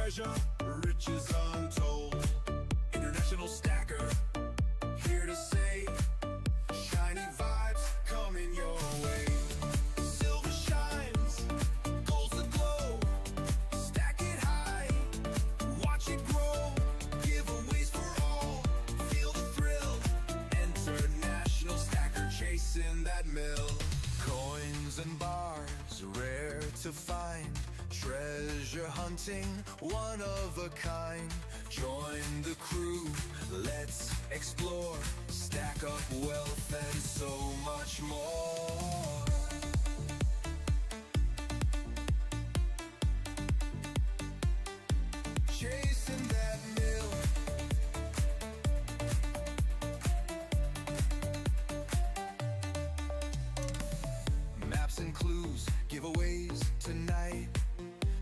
treasure, riches untold. International stacker, here to say, shiny vibes coming your way. Silver shines, gold's the glow. Stack it high, watch it grow. Giveaways for all, feel the thrill. International stacker chasing that mill. Coins and bars, rare to find. Treasure hunting, one of a kind. Join the crew, let's explore. Stack up wealth and so much more. Chasing that mill. Maps and clues, giveaways tonight.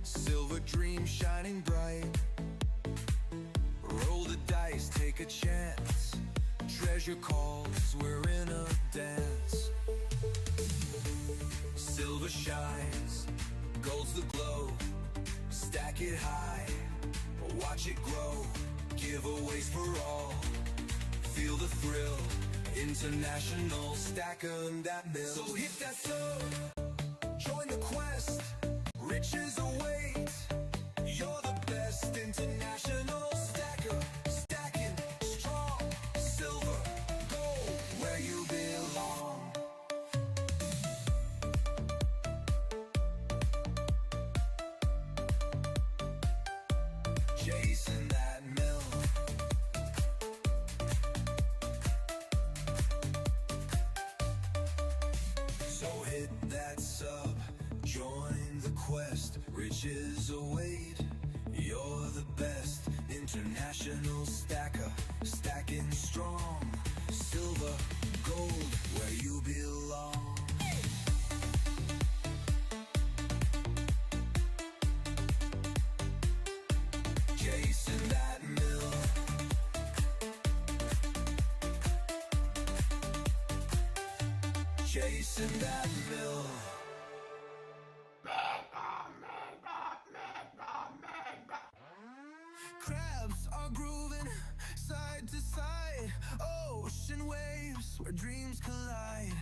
Silver dream shining bright. Roll the dice, take a chance. Treasure calls, we're in a dance. Silver shines, gold's the glow. Stack it high, watch it grow. Giveaways for all, feel the thrill. International stacking that mill. So hit that sub, join the quest. Riches await, you're the best. International stacker, stacking strong. Silver, gold, where you belong. Chasing that mill. So hit that sub, join the quest. Riches await, you're the best. International stacker, stacking strong. Silver, gold, where you belong. Chasing that mill. Chasing that mill. Crabs are grooving side to side. Ocean waves where dreams collide.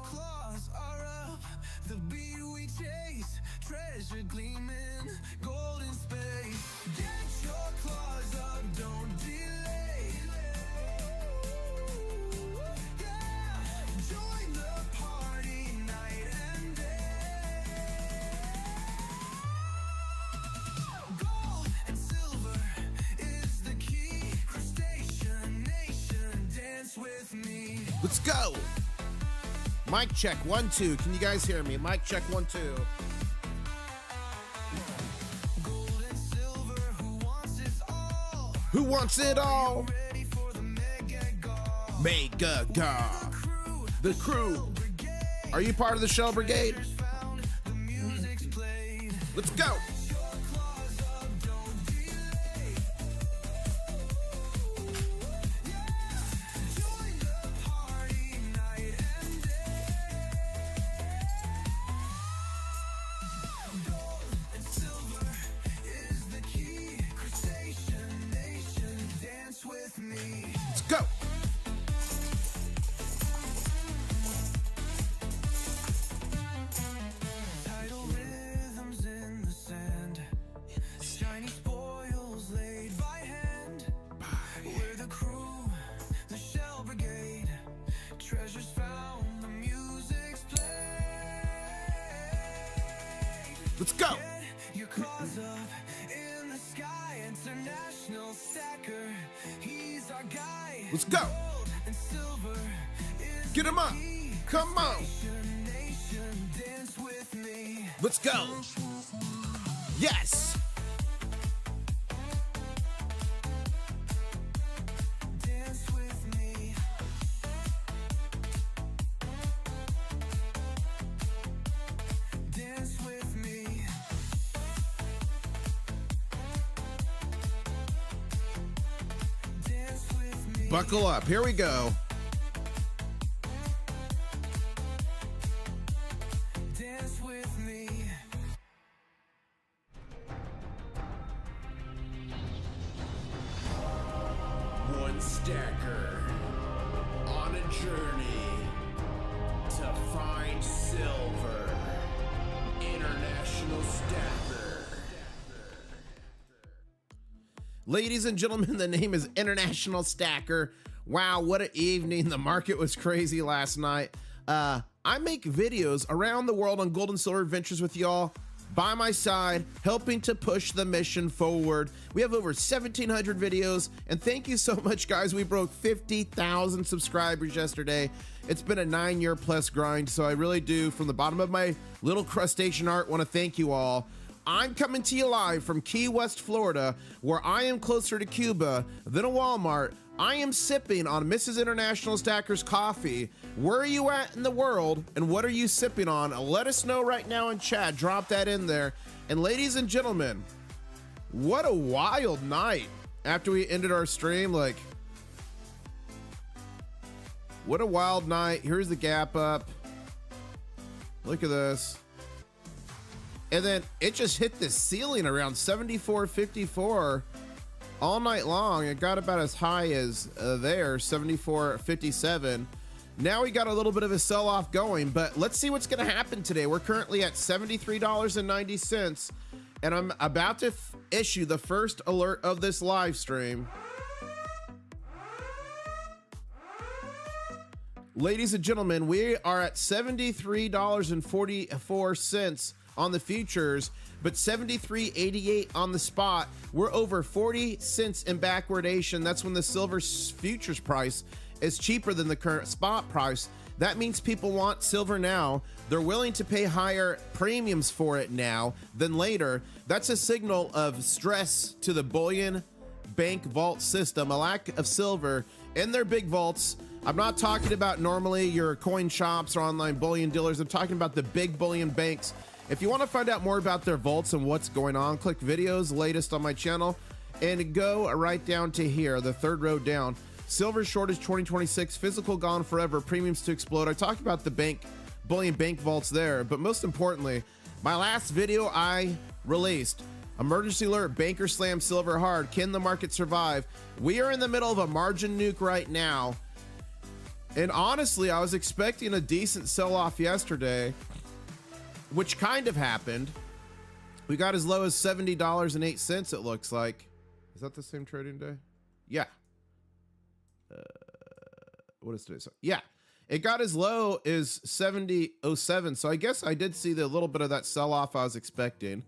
Claws are up, the beat we chase. Treasure gleaming, golden space. Get your claws up, don't delay. Yeah, join the party night and day. Gold and silver is the key. Crustacean nation, dance with me. Let's go. Mic check 1 2. Can you guys hear me? Mic check 1 2. Gold and silver, who wants it all? Who wants it all? Ready for the mega gall. Mega God. The crew. Are you part of the Shell Brigade? Found, the music's played. Let's go. Your claws up, don't delay. Yeah, join the party night and day. Gold and silver is the key. Crustacean nation, dance with me. Let's go. Tidal rhythms in the sand. Shiny spoils laid by hand. We're the crew, the Shell Brigade. Treasures found, the music's played. Let's go. Get your claws up in the sky. International stacker, he's our guy. Let's go. Gold and silver is Get him up. Come on. nation, dance with me. Let's go. Yes. Dance with me. Dance with me. Dance with me. Buckle up. Here we go. Dance with me. stacker on a journey to find silver. International stacker. Ladies and gentlemen, the name is International Stacker. Wow, what an evening. The market was crazy last night. I make videos around the world on gold and silver adventures with y'all by my side, helping to push the mission forward. We have over 1,700 videos, and thank you so much, guys. We broke 50,000 subscribers yesterday. It's been a 9-year plus grind, so I really do, from the bottom of my little crustacean heart, want to thank you all. I'm coming to you live from Key West, Florida, where I am closer to Cuba than a Walmart. I am sipping on Mrs. International Stacker's coffee. Where are you at in the world, and what are you sipping on? Let us know right now in chat. Drop that in there. And ladies and gentlemen, what a wild night after we ended our stream. Like, what a wild night. Here's the gap up. Look at this. And then it just hit the ceiling around 74.54 all night long. It got about as high as there, 74.57. Now we got a little bit of a sell-off going, but let's see what's going to happen today. We're currently at $73.90, and I'm about to issue the first alert of this live stream. Ladies and gentlemen, we are at $73.44 on the futures, but 73.88 on the spot. We're over 40 cents in backwardation. That's when the silver futures price is cheaper than the current spot price. That means people want silver now. They're willing to pay higher premiums for it now than later. That's a signal of stress to the bullion bank vault system, a lack of silver in their big vaults. I'm not talking about normally your coin shops or online bullion dealers. I'm talking about the big bullion banks. If you want to find out more about their vaults and what's going on, click videos latest on my channel and go right down to here, the third row down. Silver shortage 2026, physical gone forever, premiums to explode. I talked about the bullion bank vaults there, but most importantly, my last video I released, emergency alert, banker slam silver hard. Can the market survive? We are in the middle of a margin nuke right now. And honestly, I was expecting a decent sell-off yesterday, which kind of happened. We got as low as $70.08, it looks like. Is that the same trading day? Yeah. What is today? Yeah. It got as low as 70.07. So I guess I did see the little bit of that sell-off I was expecting.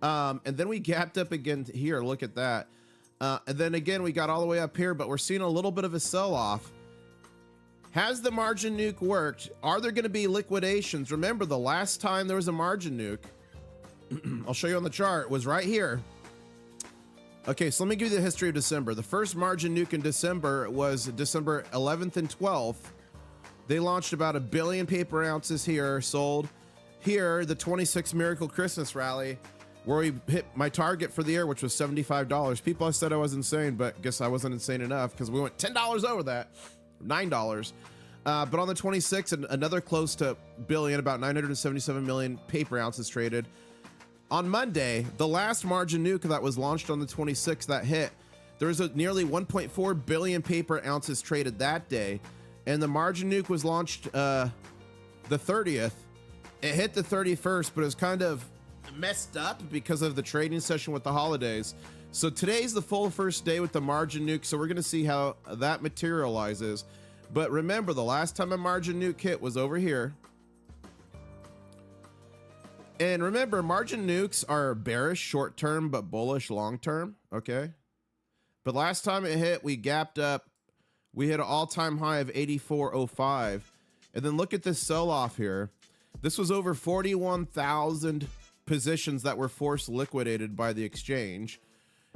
And then we gapped up again here. Look at that. And then again, we got all the way up here, but we're seeing a little bit of a sell-off. Has the margin nuke worked? Are there going to be liquidations? Remember, the last time there was a margin nuke, I'll show you on the chart, was right here. Okay, so let me give you the history of December. The first margin nuke in December was December 11th and 12th. They launched about 1 billion paper ounces here, sold. Here, the 26 Miracle Christmas Rally, where we hit my target for the year, which was $75. People said I was insane, but guess I wasn't insane enough because we went $10 over that. $9. But on the 26th, another close to billion, about 977 million paper ounces traded. On Monday, the last margin nuke that was launched on the 26th that hit, there was nearly 1.4 billion paper ounces traded that day. And the margin nuke was launched the 30th. It hit the 31st, but it was kind of messed up because of the trading session with the holidays. So today's the full first day with the margin nuke, so we're going to see how that materializes. But remember, the last time a margin nuke hit was over here. And remember, margin nukes are bearish short-term but bullish long-term, okay? But last time it hit, we gapped up. We hit an all-time high of 84.05. And then look at this sell-off here. This was over 41,000 positions that were forced liquidated by the exchange.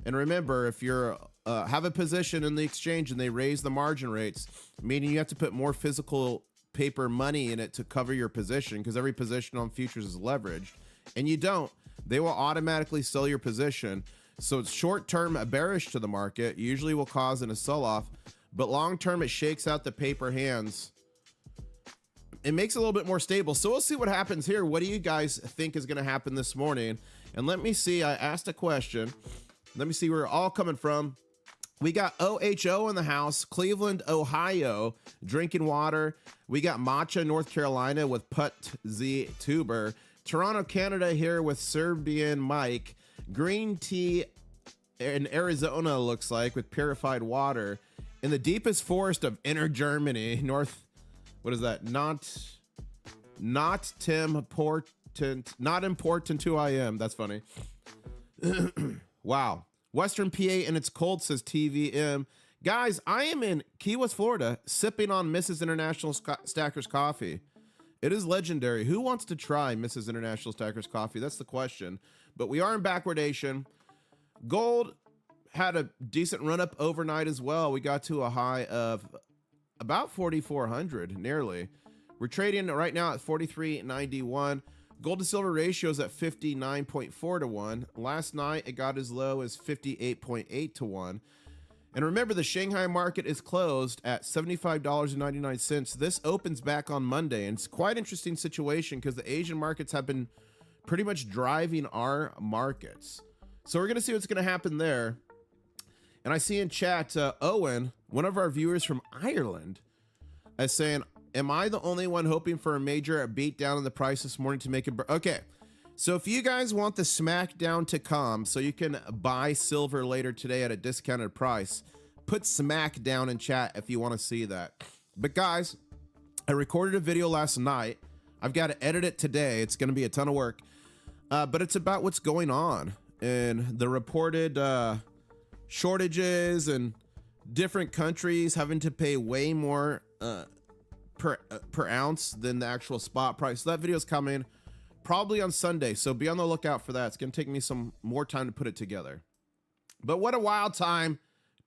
And remember, if you're have a position in the exchange and they raise the margin rates, meaning you have to put more physical paper money in it to cover your position, because every position on futures is leveraged, and you don't, they will automatically sell your position. So it's short-term bearish to the market, usually will cause a sell-off, but long-term it shakes out the paper hands. It makes it a little bit more stable. So we'll see what happens here. What do you guys think is going to happen this morning? And let me see, I asked a question. Let me see where we're all coming from. We got OHO in the house, Cleveland, Ohio, drinking water. We got Matcha, North Carolina with Put Z Tuber. Toronto, Canada here with Serbian Mike. Green tea in Arizona looks like with purified water. In the deepest forest of inner Germany, what is that? Not important who I am. That's funny. Wow. Western PA and it's cold, says TVM. Guys, I am in Key West, Florida, sipping on Mrs. International Stacker's coffee. It is legendary. Who wants to try Mrs. International Stacker's coffee? That's the question. But we are in backwardation. Gold had a decent run up overnight as well. We got to a high of about 4,400, nearly. We're trading right now at 43.91. Gold to silver ratio is at 59.4 to 1. Last night, it got as low as 58.8 to 1. And remember, the Shanghai market is closed at $75.99. This opens back on Monday. And it's quite an interesting situation because the Asian markets have been pretty much driving our markets. So we're going to see what's going to happen there. And I see in chat, Owen, one of our viewers from Ireland, is saying, am I the only one hoping for a major beatdown in the price this morning to make it? Okay, so if you guys want the smackdown to come so you can buy silver later today at a discounted price, put smackdown in chat if you want to see that. But guys, I recorded a video last night. I've got to edit it today. It's going to be a ton of work, but it's about what's going on in the reported shortages and different countries having to pay way more per ounce than the actual spot price. So that video is coming probably on Sunday, so be on the lookout for that. It's gonna take me some more time to put it together, but what a wild time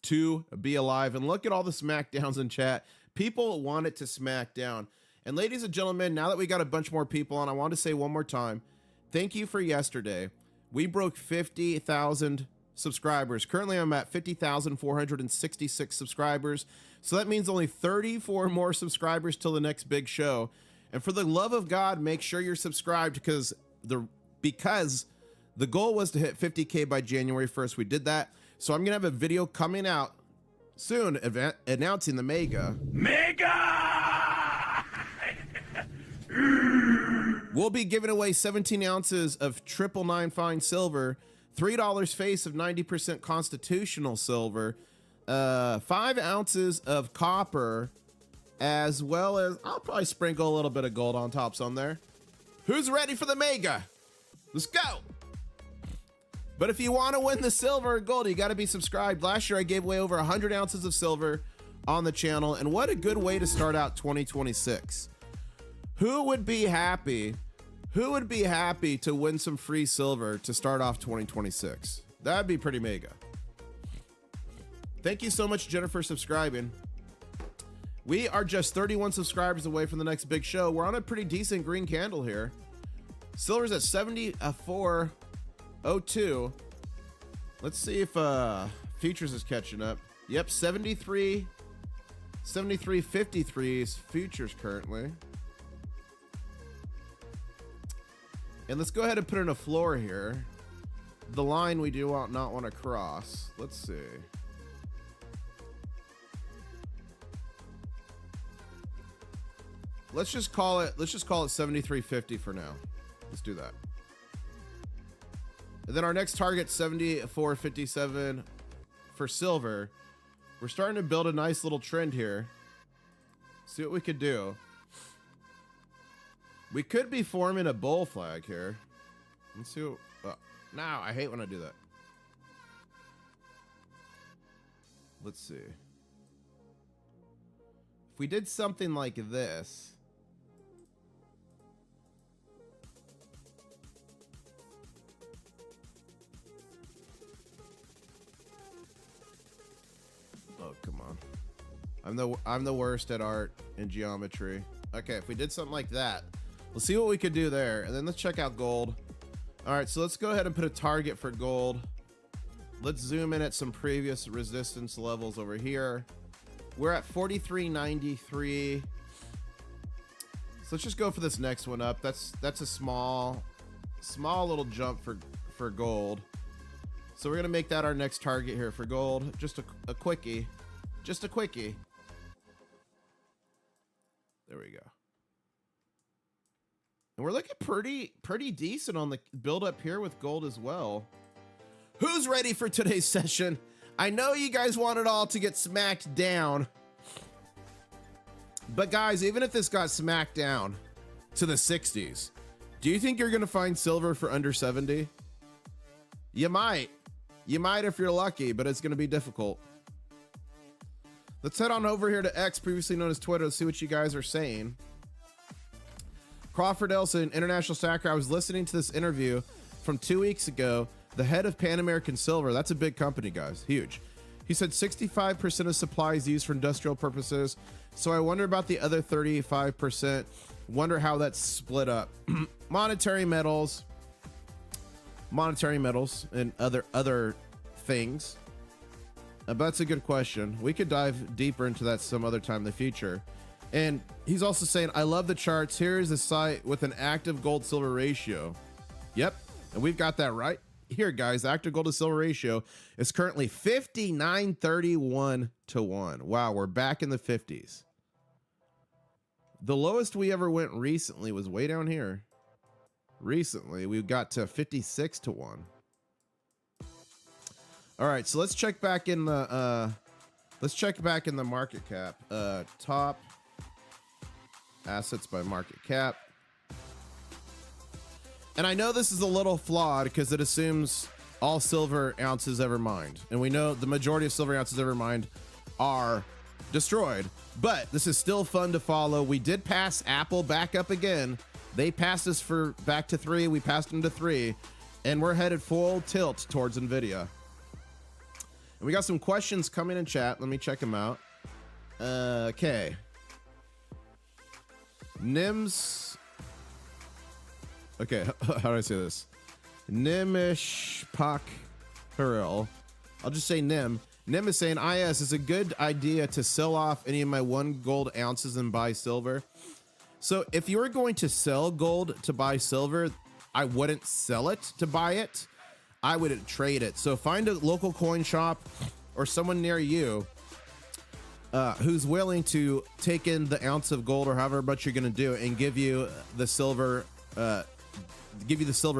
to be alive. And look at all the smackdowns in chat. People want it to smack down. And ladies and gentlemen, now that we got a bunch more people on, I want to say one more time, thank you for yesterday. We broke 50,000 subscribers. Currently I'm at 50,466 subscribers. So that means only 34 more subscribers till the next big show. And for the love of God, make sure you're subscribed because the goal was to hit 50K by January 1st. We did that. So I'm going to have a video coming out soon announcing the mega. We'll be giving away 17 ounces of 999 fine silver, $3 face of 90% constitutional silver, 5 ounces of copper, as well as I'll probably sprinkle a little bit of gold on tops on there. Who's ready for the mega? Let's go. But if you want to win the silver or gold, you got to be subscribed. Last year I gave away over 100 ounces of silver on the channel, and what a good way to start out 2026. Who would be happy? Who would be happy to win some free silver to start off 2026? That'd be pretty mega. Thank you so much, Jennifer, for subscribing. We are just 31 subscribers away from the next big show. We're on a pretty decent green candle here. Silver's at 74.02. Let's see if futures is catching up. Yep, 73.53 is futures currently. And let's go ahead and put in a floor here. The line we do not want to cross. Let's see. Let's just call it 73.50 for now. Let's do that. And then our next target, 74.57 for silver. We're starting to build a nice little trend here. See what we could do. We could be forming a bull flag here. Let's see what, no, I hate when I do that. Let's see. If we did something like this. Oh, come on. I'm the worst at art and geometry. Okay, if we did something like that, let's see what we could do there. And then let's check out gold. All right, so let's go ahead and put a target for gold. Let's zoom in at some previous resistance levels over here. We're at 43.93. So let's just go for this next one up. That's a small little jump for gold. So we're going to make that our next target here for gold. Just a quickie. Just a quickie. There we go. And we're looking pretty decent on the build up here with gold as well. Who's ready for today's session? I know you guys want it all to get smacked down. But guys, even if this got smacked down to the 60s, do you think you're going to find silver for under 70? You might. You might if you're lucky, but it's going to be difficult. Let's head on over here to X, previously known as Twitter, to see what you guys are saying. Crawford Elson, International Stacker. I was listening to this interview from 2 weeks ago. The head of Pan American Silver, that's a big company, guys, huge. He said 65% of supply is used for industrial purposes. So I wonder about the other 35%. Wonder how that's split up. monetary metals, and other things. But that's a good question. We could dive deeper into that some other time in the future. And he's also saying, I love the charts. Here's a site with an active gold silver ratio. Yep. And we've got that right here, guys. Active gold to silver ratio is currently 59.31 to 1. Wow. We're back in the 50s. The lowest we ever went recently was way down here. Recently, we got to 56 to 1. All right, so let's check back in the market cap. Top assets by market cap. And I know this is a little flawed because it assumes all silver ounces ever mined. And we know the majority of silver ounces ever mined are destroyed. But this is still fun to follow. We did pass Apple back up again. They passed us for back to 3. We passed them to 3. And we're headed full tilt towards NVIDIA. And we got some questions coming in chat. Let me check them out. Okay. Nims. Okay, how do I say this? Nimish Pak Hurl. I'll just say Nim. Nim is saying, IS is a good idea to sell off any of my 1 gold ounces and buy silver. So if you were going to sell gold to buy silver, I wouldn't sell it to buy it. I would trade it. So find a local coin shop or someone near you who's willing to take in the ounce of gold or however much you're going to do and give you the silver,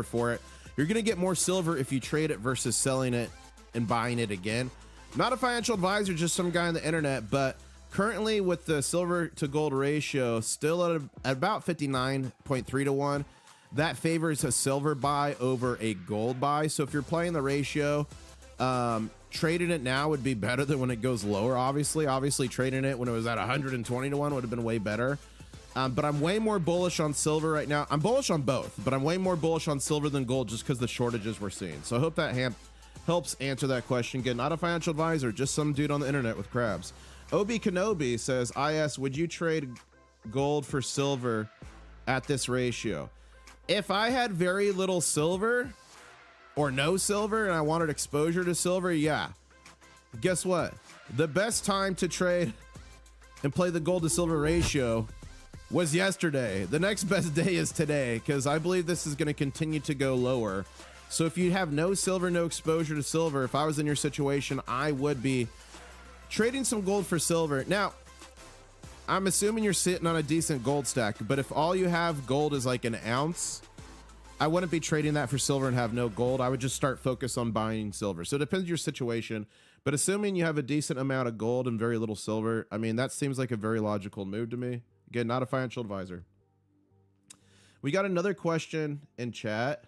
for it. You're going to get more silver if you trade it versus selling it and buying it again. Not a financial advisor, just some guy on the internet, but currently with the silver to gold ratio still at about 59.3 to 1, that favors a silver buy over a gold buy. So if you're playing the ratio, trading it now would be better than when it goes lower. Obviously trading it when it was at 120 to 1 would have been way better. But I'm way more bullish on silver right now. I'm bullish on both, but I'm way more bullish on silver than gold just because the shortages we're seeing. So I hope that helps answer that question. Again, not a financial advisor, just some dude on the internet with crabs. Obi Kenobi says, IS, would you trade gold for silver at this ratio? If I had very little silver or no silver and I wanted exposure to silver, yeah. Guess what? The best time to trade and play the gold to silver ratio was yesterday. The next best day is today because I believe this is going to continue to go lower. So if you have no silver, no exposure to silver, if I was in your situation, I would be trading some gold for silver. Now, I'm assuming you're sitting on a decent gold stack, but if all you have gold is like an ounce, I wouldn't be trading that for silver and have no gold. I would just start focus on buying silver. So it depends on your situation, but assuming you have a decent amount of gold and very little silver, I mean, that seems like a very logical move to me. Again, not a financial advisor. We got another question in chat.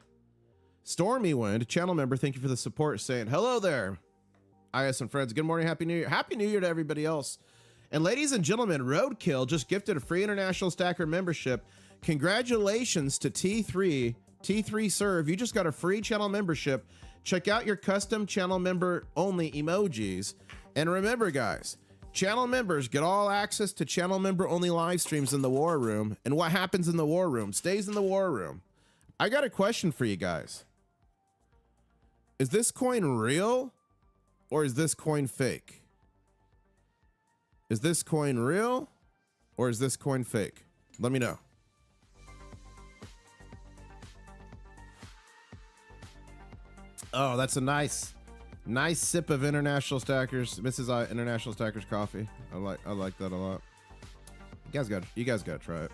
Stormy Wind, channel member, thank you for the support, saying, hello there, IS and friends. Good morning, Happy New Year. Happy New Year to everybody else. And ladies and gentlemen, Roadkill just gifted a free International Stacker membership. Congratulations to T3 Serve. You just got a free channel membership. Check out your custom channel member only emojis. And remember, guys, channel members get all access to channel member only live streams in the war room. And what happens in the war room stays in the war room. I got a question for you guys. Is this coin real or is this coin fake? Is this coin real or is this coin fake? Let me know. Oh, that's a nice Nice sip of International Stackers, Mrs. I International Stackers coffee. I like that a lot. You guys got to try it.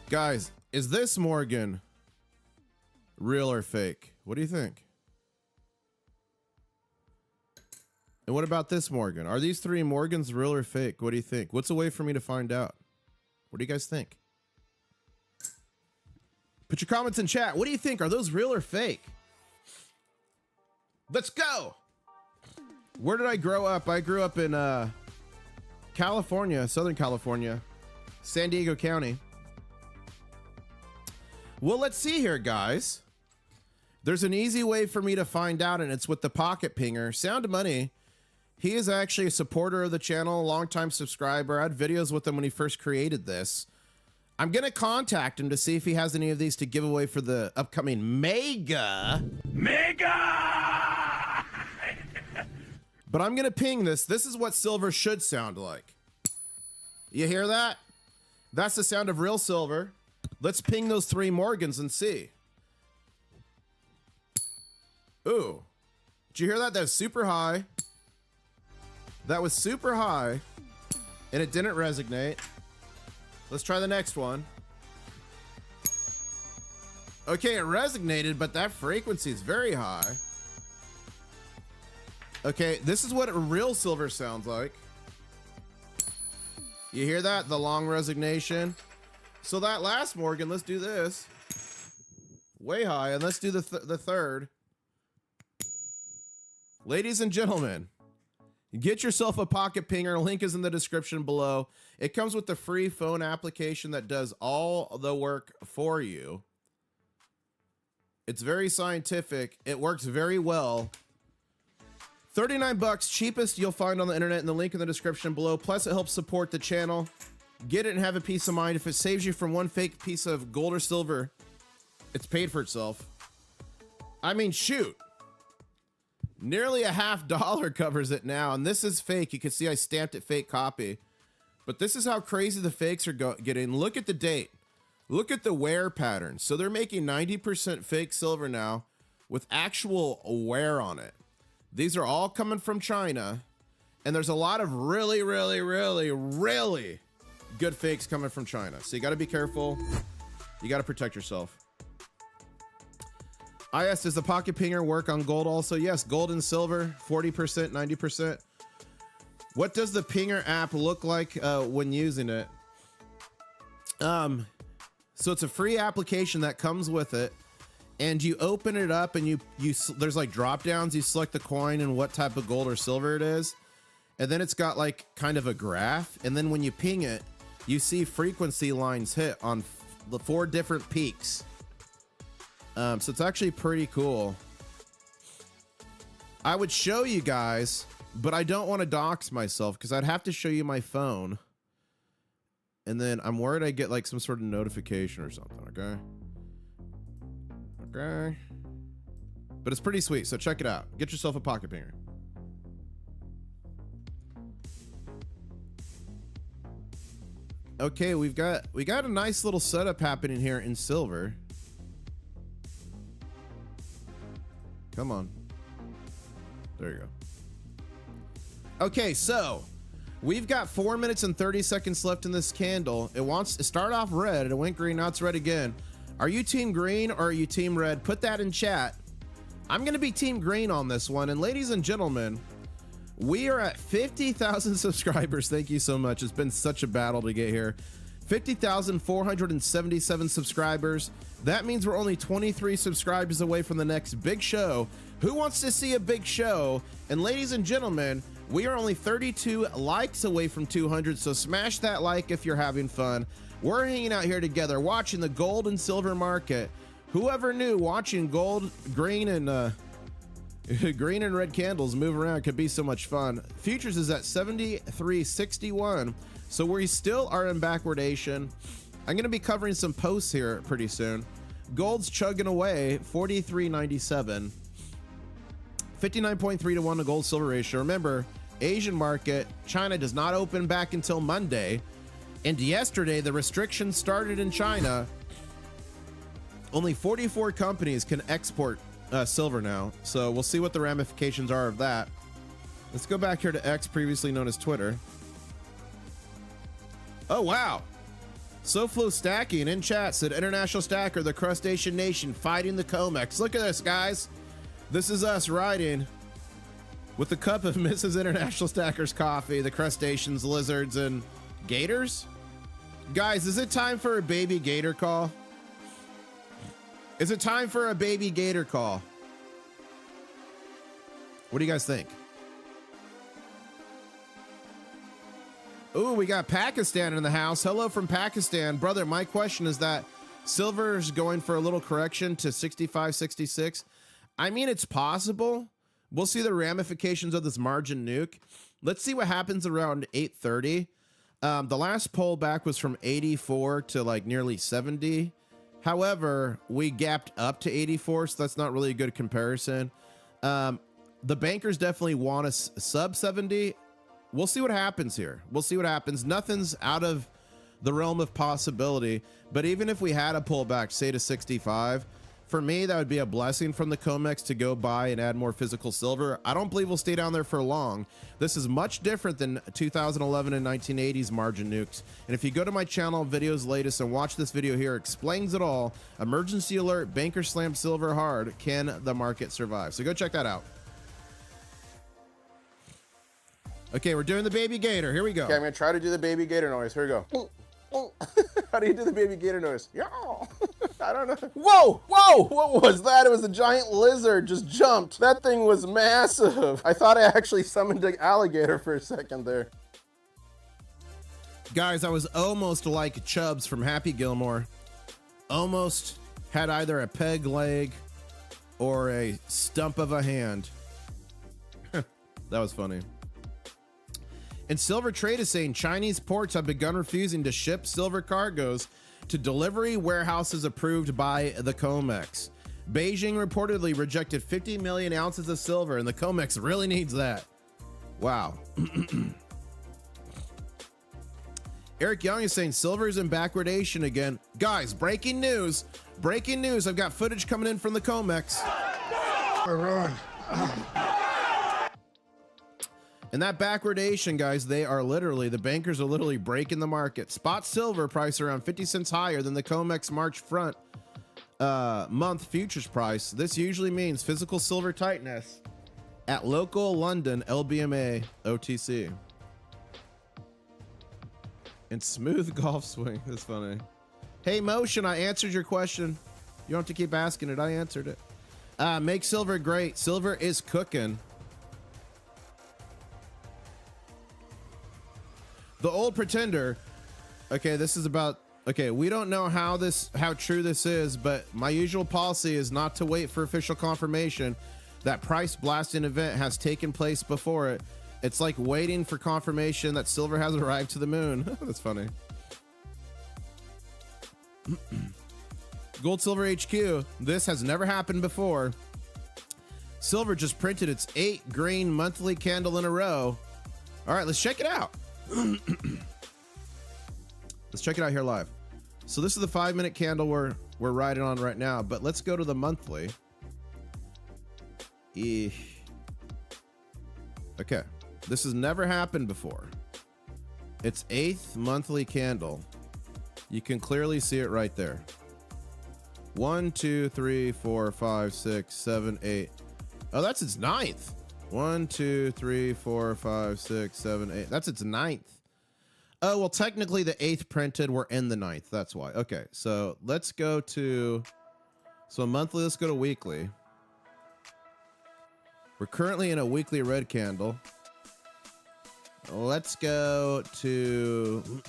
Guys, is this Morgan real or fake? What do you think? And what about this Morgan? Are these three Morgans real or fake? What do you think? What's a way for me to find out? What do you guys think? Put your comments in chat. What do you think? Are those real or fake? Let's go. Where did I grow up? I grew up in California, Southern California, San Diego County. Well, let's see here, guys. There's an easy way for me to find out, and it's with the Pocket Pinger. Sound of Money. He is actually a supporter of the channel, a longtime subscriber. I had videos with him when he first created this. I'm going to contact him to see if he has any of these to give away for the upcoming Mega. But I'm going to ping this. This is what silver should sound like. You hear that? That's the sound of real silver. Let's ping those three Morgans and see. Ooh. Did you hear that? That was super high. That was super high. And it didn't resonate. Let's try the next one. Okay, it resonated, but that frequency is very high. Okay, this is what real silver sounds like. You hear that? The long resignation. So that last Morgan, let's do this. Way high, and let's do the third. Ladies and gentlemen, get yourself a Pocket Pinger. Link is in the description below. It comes with the free phone application that does all the work for you. It's very scientific. It works very well. 39 bucks, cheapest you'll find on the internet, and the link in the description below. Plus, it helps support the channel. Get it and have a peace of mind. If it saves you from one fake piece of gold or silver, it's paid for itself. I mean, shoot. Nearly $50 covers it now, and this is fake. You can see I stamped it fake copy. But this is how crazy the fakes are getting. Look at the date. Look at the wear pattern. So they're making 90% fake silver now with actual wear on it. These are all coming from China, and there's a lot of really, really, really, really good fakes coming from China. So you got to be careful. You got to protect yourself. I asked, does the Pocket Pinger work on gold also? Yes, gold and silver, 40%, 90%. What does the Pinger app look like when using it? So it's a free application that comes with it, and you open it up, and there's like drop downs. You select the coin and what type of gold or silver it is, and then it's got like kind of a graph, and then when you ping it, you see frequency lines hit on the 4 different peaks. So it's actually pretty cool. I would show you guys, but I don't want to dox myself because I'd have to show you my phone. And then I'm worried I get like some sort of notification or something, okay? Okay. But it's pretty sweet, so check it out. Get yourself a Pocket Pinger. Okay, we got a nice little setup happening here in silver. Come on. There you go. Okay, so we've got 4 minutes and 30 seconds left in this candle. It wants to start off red. It went green. Now it's red again. Are you team green or are you team red? Put that in chat. I'm going to be team green on this one. And ladies and gentlemen, we are at 50,000 subscribers. Thank you so much. It's been such a battle to get here. 50,477 subscribers. That means we're only 23 subscribers away from the next big show. Who wants to see a big show? And ladies and gentlemen, we are only 32 likes away from 200, so smash that like if you're having fun. We're hanging out here together watching the gold and silver market. Whoever knew watching gold, green, and green and red candles move around could be so much fun. Futures is at 73.61, so we still are in backwardation. I'm going to be covering some posts here pretty soon. Gold's chugging away, 43.97. 59.3 to 1 to gold silver ratio. Remember, Asian market, China does not open back until Monday. And yesterday, the restrictions started in China. Only 44 companies can export silver now. So we'll see what the ramifications are of that. Let's go back here to X, previously known as Twitter. Oh, wow. SoFlo Stacking in chat said, International Stacker, the crustacean nation fighting the COMEX. Look at this, guys. This is us riding with the cup of Mrs. International Stacker's coffee, the crustaceans, lizards, and gators. Guys, is it time for a baby gator call? Is it time for a baby gator call? What do you guys think? Ooh, we got Pakistan in the house. Hello from Pakistan. Brother, my question is that silver's going for a little correction to 65, 66. I mean, it's possible. We'll see the ramifications of this margin nuke. Let's see what happens around 8:30. The last pullback was from 84 to like nearly 70. However, we gapped up to 84, so that's not really a good comparison. The bankers definitely want us sub 70. We'll see what happens here. We'll see what happens. Nothing's out of the realm of possibility, but even if we had a pullback, say to 65, for me, that would be a blessing from the COMEX to go buy and add more physical silver. I don't believe we'll stay down there for long. This is much different than 2011 and 1980s margin nukes. And if you go to my channel, videos latest, and watch this video here, explains it all. Emergency alert, banker slam silver hard. Can the market survive? So go check that out. Okay, we're doing the baby gator. Here we go. Okay, I'm gonna try to do the baby gator noise. Here we go. How do you do the baby gator noise? Yeah. I don't know. Whoa, whoa, what was that? It was a giant lizard just jumped. That thing was massive. I thought I actually summoned an alligator for a second there. Guys, I was almost like Chubbs from Happy Gilmore. Almost had either a peg leg or a stump of a hand. That was funny. And Silver Trade is saying Chinese ports have begun refusing to ship silver cargoes to delivery warehouses approved by the COMEX. Beijing reportedly rejected 50 million ounces of silver, and the COMEX really needs that. Wow. Eric Young is saying silver is in backwardation again. Guys, breaking news. Breaking news. I've got footage coming in from the COMEX. Run. And that backwardation, guys, they are literally, the bankers are literally breaking the market. Spot silver price around 50 cents higher than the COMEX March front month futures price. This usually means physical silver tightness at local London LBMA OTC. And smooth golf swing. That's funny. Hey, Motion, I answered your question. You don't have to keep asking it. I answered it. Make silver great. Silver is cooking. The old pretender. Okay, this is about, okay, we don't know how true this is, but my usual policy is not to wait for official confirmation that price blasting event has taken place before it. It's like waiting for confirmation that silver has arrived to the moon. That's funny. Gold Silver HQ. This has never happened before. Silver just printed its 8 green monthly candle in a row. All right, let's check it out. Let's check it out here live. So this is the 5-minute candle we're riding on right now, but let's go to the monthly. Okay, this has never happened before. It's 8th monthly candle. You can clearly see it right there. 1, 2, 3, 4, 5, 6, 7, 8. Oh, that's its 9th. 1, 2, 3, 4, 5, 6, 7, 8. That's its 9th. Oh, well, technically the 8th printed. We're in the 9th. That's why. Okay, so let's go to, so monthly, let's go to weekly. We're currently in a weekly red candle. Let's go to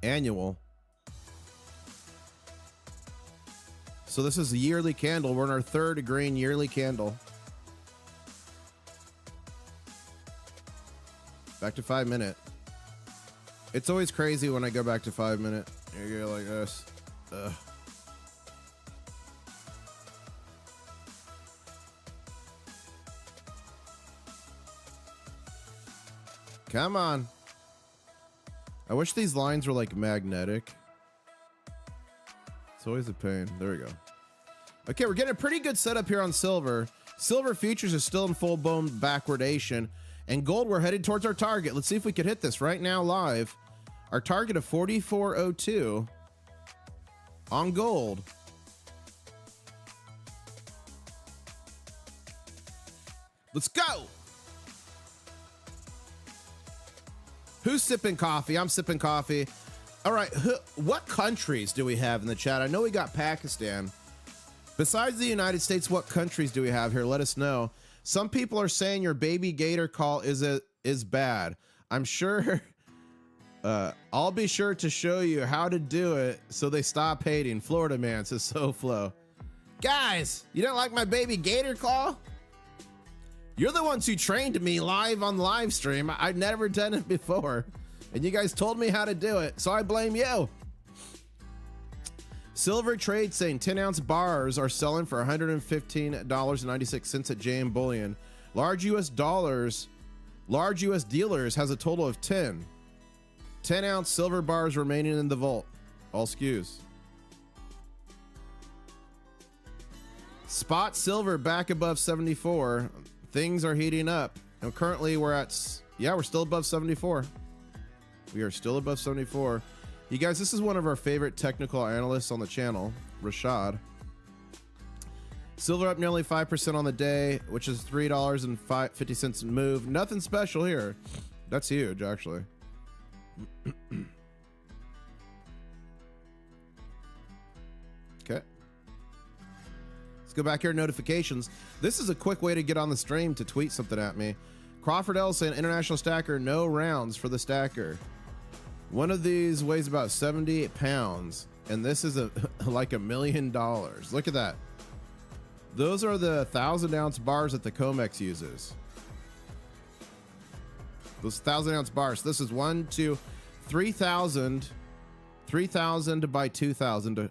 annual. So this is a yearly candle. We're in our 3rd green yearly candle. Back to 5-minute. It's always crazy when I go back to 5-minute. You go like this. Ugh. Come on. I wish these lines were like magnetic. It's always a pain. There we go. Okay, we're getting a pretty good setup here on silver. Silver futures is still in full-blown backwardation. And gold, we're headed towards our target. Let's see if we can hit this right now live. Our target of 44.02 on gold. Let's go. Who's sipping coffee? I'm sipping coffee. All right, what countries do we have in the chat? I know we got Pakistan. Besides the United States, what countries do we have here? Let us know. Some people are saying your baby gator call is bad. I'm sure. I'll be sure to show you how to do it so they stop hating. Florida man says SoFlo. Guys, you don't like my baby gator call? You're the ones who trained me live on live stream. I'd never done it before. And you guys told me how to do it, so I blame you. Silver Trade saying 10-ounce bars are selling for $115.96 at JM Bullion. Large US dealers has a total of 10. 10-ounce silver bars remaining in the vault. All SKUs. Spot silver back above 74. Things are heating up. And currently we're still above 74. We are still above 74. You guys, this is one of our favorite technical analysts on the channel, Rashad. Silver up nearly 5% on the day, which is $3.50 move. Nothing special here. That's huge, actually. Okay. Let's go back here to notifications. This is a quick way to get on the stream to tweet something at me. Crawford L saying international stacker, no rounds for the stacker. One of these weighs about 78 pounds, and this is like $1 million. Look at that. Those are the 1,000-ounce bars that the COMEX uses. Those 1,000-ounce bars. This is 3,000 by 2,000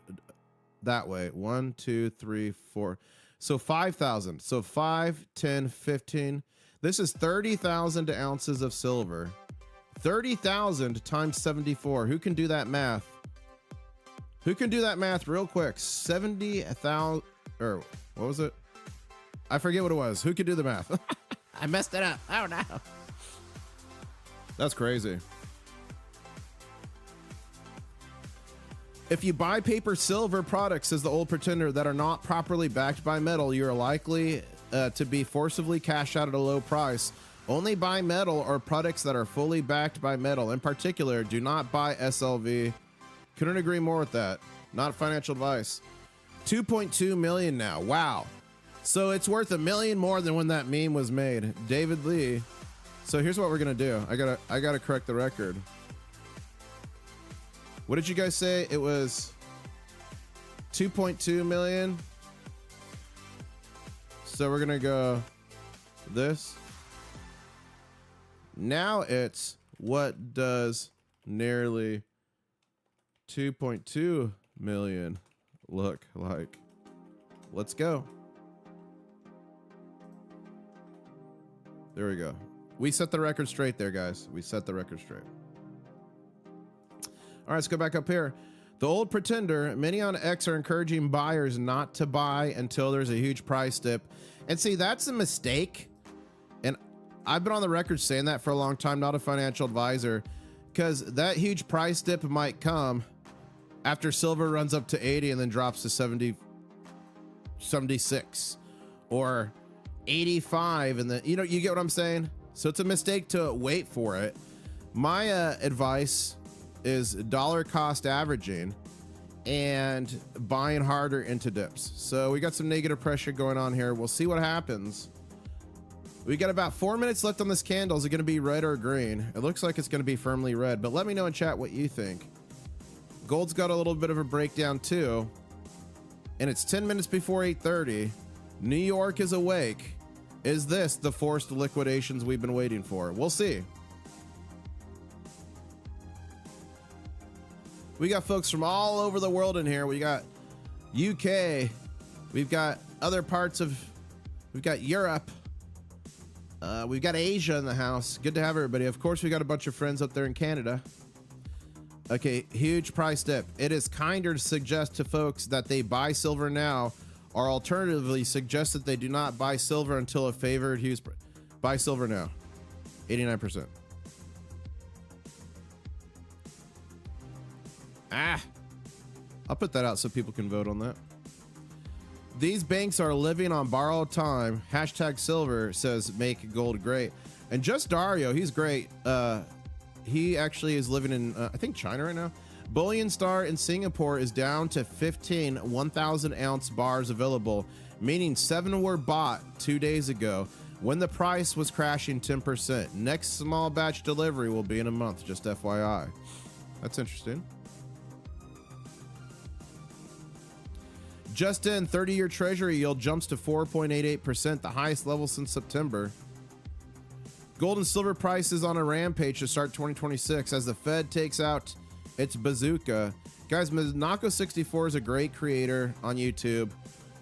that way. 1, 2, 3, 4. So 5,000. So 5, 10, 15. This is 30,000 ounces of silver. 30,000 times 74. Who can do that math? Who can do that math real quick? 70,000, or what was it? I forget what it was. Who can do the math? I messed it up. Oh no. That's crazy. If you buy paper silver products, says the old pretender, that are not properly backed by metal, you are likely to be forcibly cashed out at a low price. Only buy metal or products that are fully backed by metal. In particular, do not buy SLV. Couldn't agree more with that. Not financial advice. 2.2 million now. Wow. So it's worth $1 million more than when that meme was made. David Lee. So here's what we're gonna do. I gotta correct the record. What did you guys say? It was 2.2 million. So we're gonna go this. Now it's what does nearly 2.2 million look like? Let's go. There we go. We set the record straight there, guys. We set the record straight. All right, let's go back up here. The old pretender, many on X are encouraging buyers not to buy until there's a huge price dip. And see, that's a mistake. And I've been on the record saying that for a long time, not a financial advisor, because that huge price dip might come after silver runs up to 80 and then drops to 70, 76 or 85. And then, you know, you get what I'm saying? So it's a mistake to wait for it. My advice is dollar cost averaging and buying harder into dips. So we got some negative pressure going on here. We'll see what happens. We got about 4 minutes left on this candle. Is it going to be red or green? It looks like it's going to be firmly red, but let me know in chat what you think. Gold's got a little bit of a breakdown too, and it's 10 minutes before 8:30. New York is awake. Is this the forced liquidations we've been waiting for? We'll see. We got folks from all over the world in here. We got UK. We've got other parts of, we've got Europe. We've got Asia in the house. Good to have everybody. Of course, we got a bunch of friends up there in Canada. Okay, huge price dip. It is kinder to suggest to folks that they buy silver now, or alternatively suggest that they do not buy silver until a favored huge price. Buy silver now. 89%. I'll put that out so people can vote on that. These banks are living on borrowed time. Hashtag silver says make gold great. And just Dario, he's great. He actually is living in, I think, China right now. Bullion Star in Singapore is down to 15 1,000 ounce bars available, meaning 7 were bought 2 days ago when the price was crashing 10%. Next small batch delivery will be in a month, just FYI. That's interesting. Just in, 30-year treasury yield jumps to 4.88%, the highest level since September. Gold and silver prices on a rampage to start 2026 as the Fed takes out its bazooka. Guys, Monaco64 is a great creator on YouTube.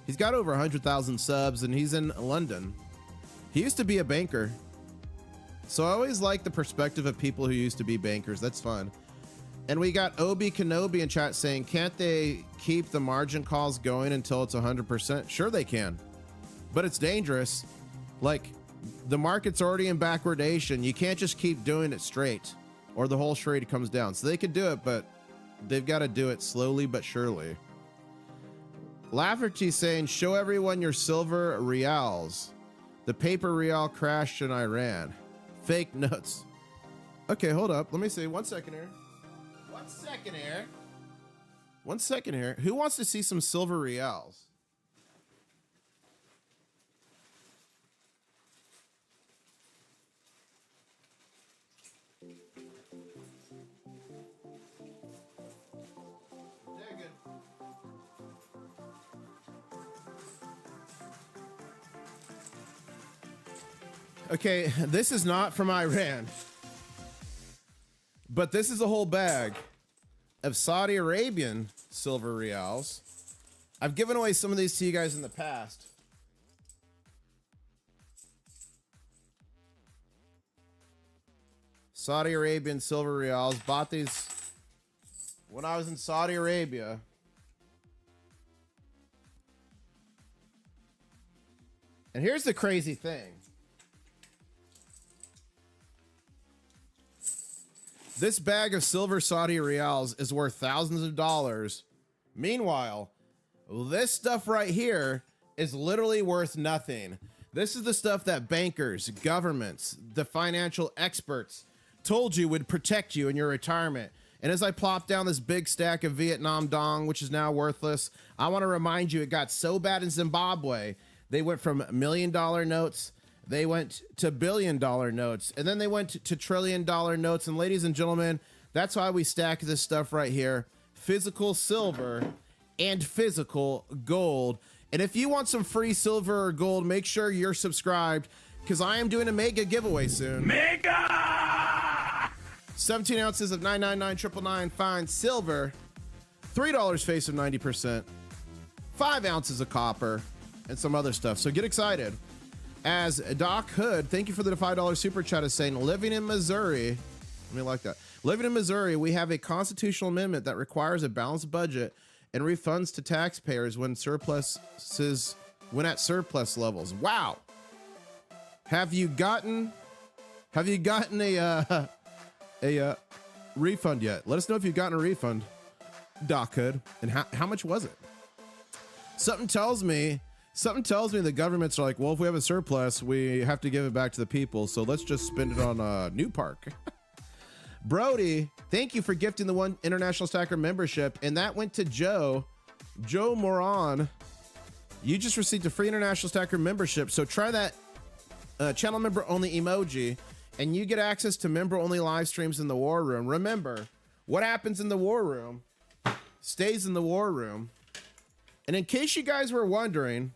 He's got over 100,000 subs and he's in London. He used to be a banker. So I always like the perspective of people who used to be bankers. That's fun. And we got Obi Kenobi in chat saying, can't they keep the margin calls going until it's 100%? Sure they can, but it's dangerous. Like, the market's already in backwardation. You can't just keep doing it straight or the whole trade comes down. So they could do it, but they've got to do it slowly but surely. Lafferty saying, show everyone your silver Rials. The paper Rial crashed in Iran. Fake nuts. Okay, hold up. Let me see. 1 second here. 1 second here. 1 second here. Who wants to see some silver Rials? They're good. Okay, this is not from Iran, but this is a whole bag of Saudi Arabian silver Rials. I've given away some of these to you guys in the past. Saudi Arabian silver Rials. Bought these when I was in Saudi Arabia. And here's the crazy thing. This bag of silver Saudi Rials is worth thousands of dollars. Meanwhile, this stuff right here is literally worth nothing. This is the stuff that bankers, governments, the financial experts told you would protect you in your retirement. And as I plop down this big stack of Vietnam dong, which is now worthless, I want to remind you it got so bad in Zimbabwe. They went from $1 million notes, they went to $1 billion notes, and then they went to $1 trillion notes. And ladies and gentlemen, that's why we stack this stuff right here. Physical silver and physical gold. And if you want some free silver or gold, make sure you're subscribed because I am doing a mega giveaway soon. Mega! 17 ounces of 999 fine silver, $3 face of 90%, 5 ounces of copper, and some other stuff. So get excited. As Doc Hood, thank you for the $5 super chat, is saying, living in Missouri, let me like that. Living in Missouri, we have a constitutional amendment that requires a balanced budget and refunds to taxpayers when at surplus levels. Wow. Have you gotten a refund yet? Let us know if you've gotten a refund, Doc Hood, and how much was it? Something tells me the governments are like, well, if we have a surplus, we have to give it back to the people. So let's just spend it on a new park. Brody, thank you for gifting the 1 International Stacker membership. And that went to Joe Moran. You just received a free International Stacker membership. So try that channel member only emoji and you get access to member only live streams in the war room. Remember, what happens in the war room stays in the war room. And in case you guys were wondering,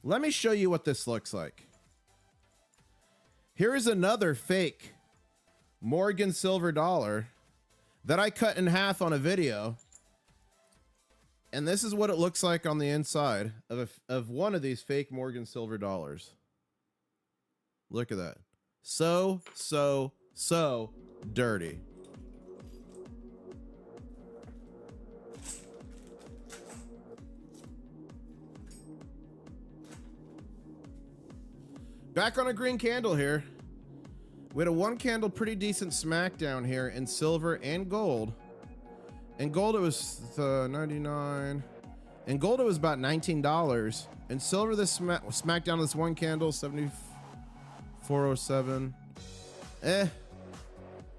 let me show you what this looks like. Here is another fake Morgan silver dollar that I cut in half on a video. And this is what it looks like on the inside of one of these fake Morgan silver dollars. Look at that. So dirty. Back on a green candle here. We had a one candle pretty decent smackdown here in silver and gold. In gold it was 99. In gold it was about $19. In silver this smackdown this one candle 74.07.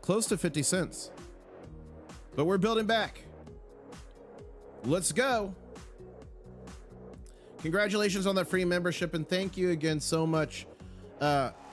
Close to 50 cents. But we're building back. Let's go. Congratulations on that free membership, and thank you again so much,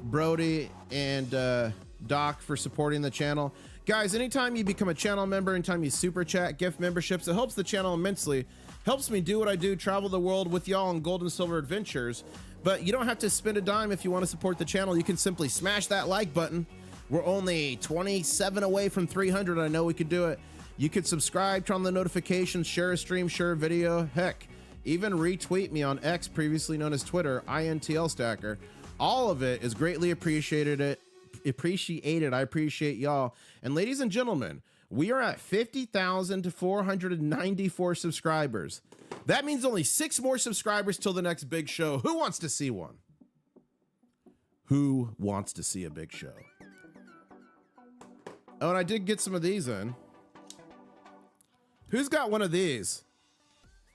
Brody and Doc, for supporting the channel. Guys, anytime you become a channel member, anytime you super chat, gift memberships, it helps the channel immensely. Helps me do what I do, travel the world with y'all on gold and silver adventures. But you don't have to spend a dime if you want to support the channel. You can simply smash that like button. We're only 27 away from 300. I know we could do it. You could subscribe, turn on the notifications, share a stream, share a video. Heck, even retweet me on X, previously known as Twitter, INTL Stacker. All of it is greatly appreciated. I appreciate y'all. And ladies and gentlemen, we are at 50,494 subscribers. That means only 6 more subscribers till the next big show. Who wants to see one? Who wants to see a big show? Oh, and I did get some of these in. Who's got one of these?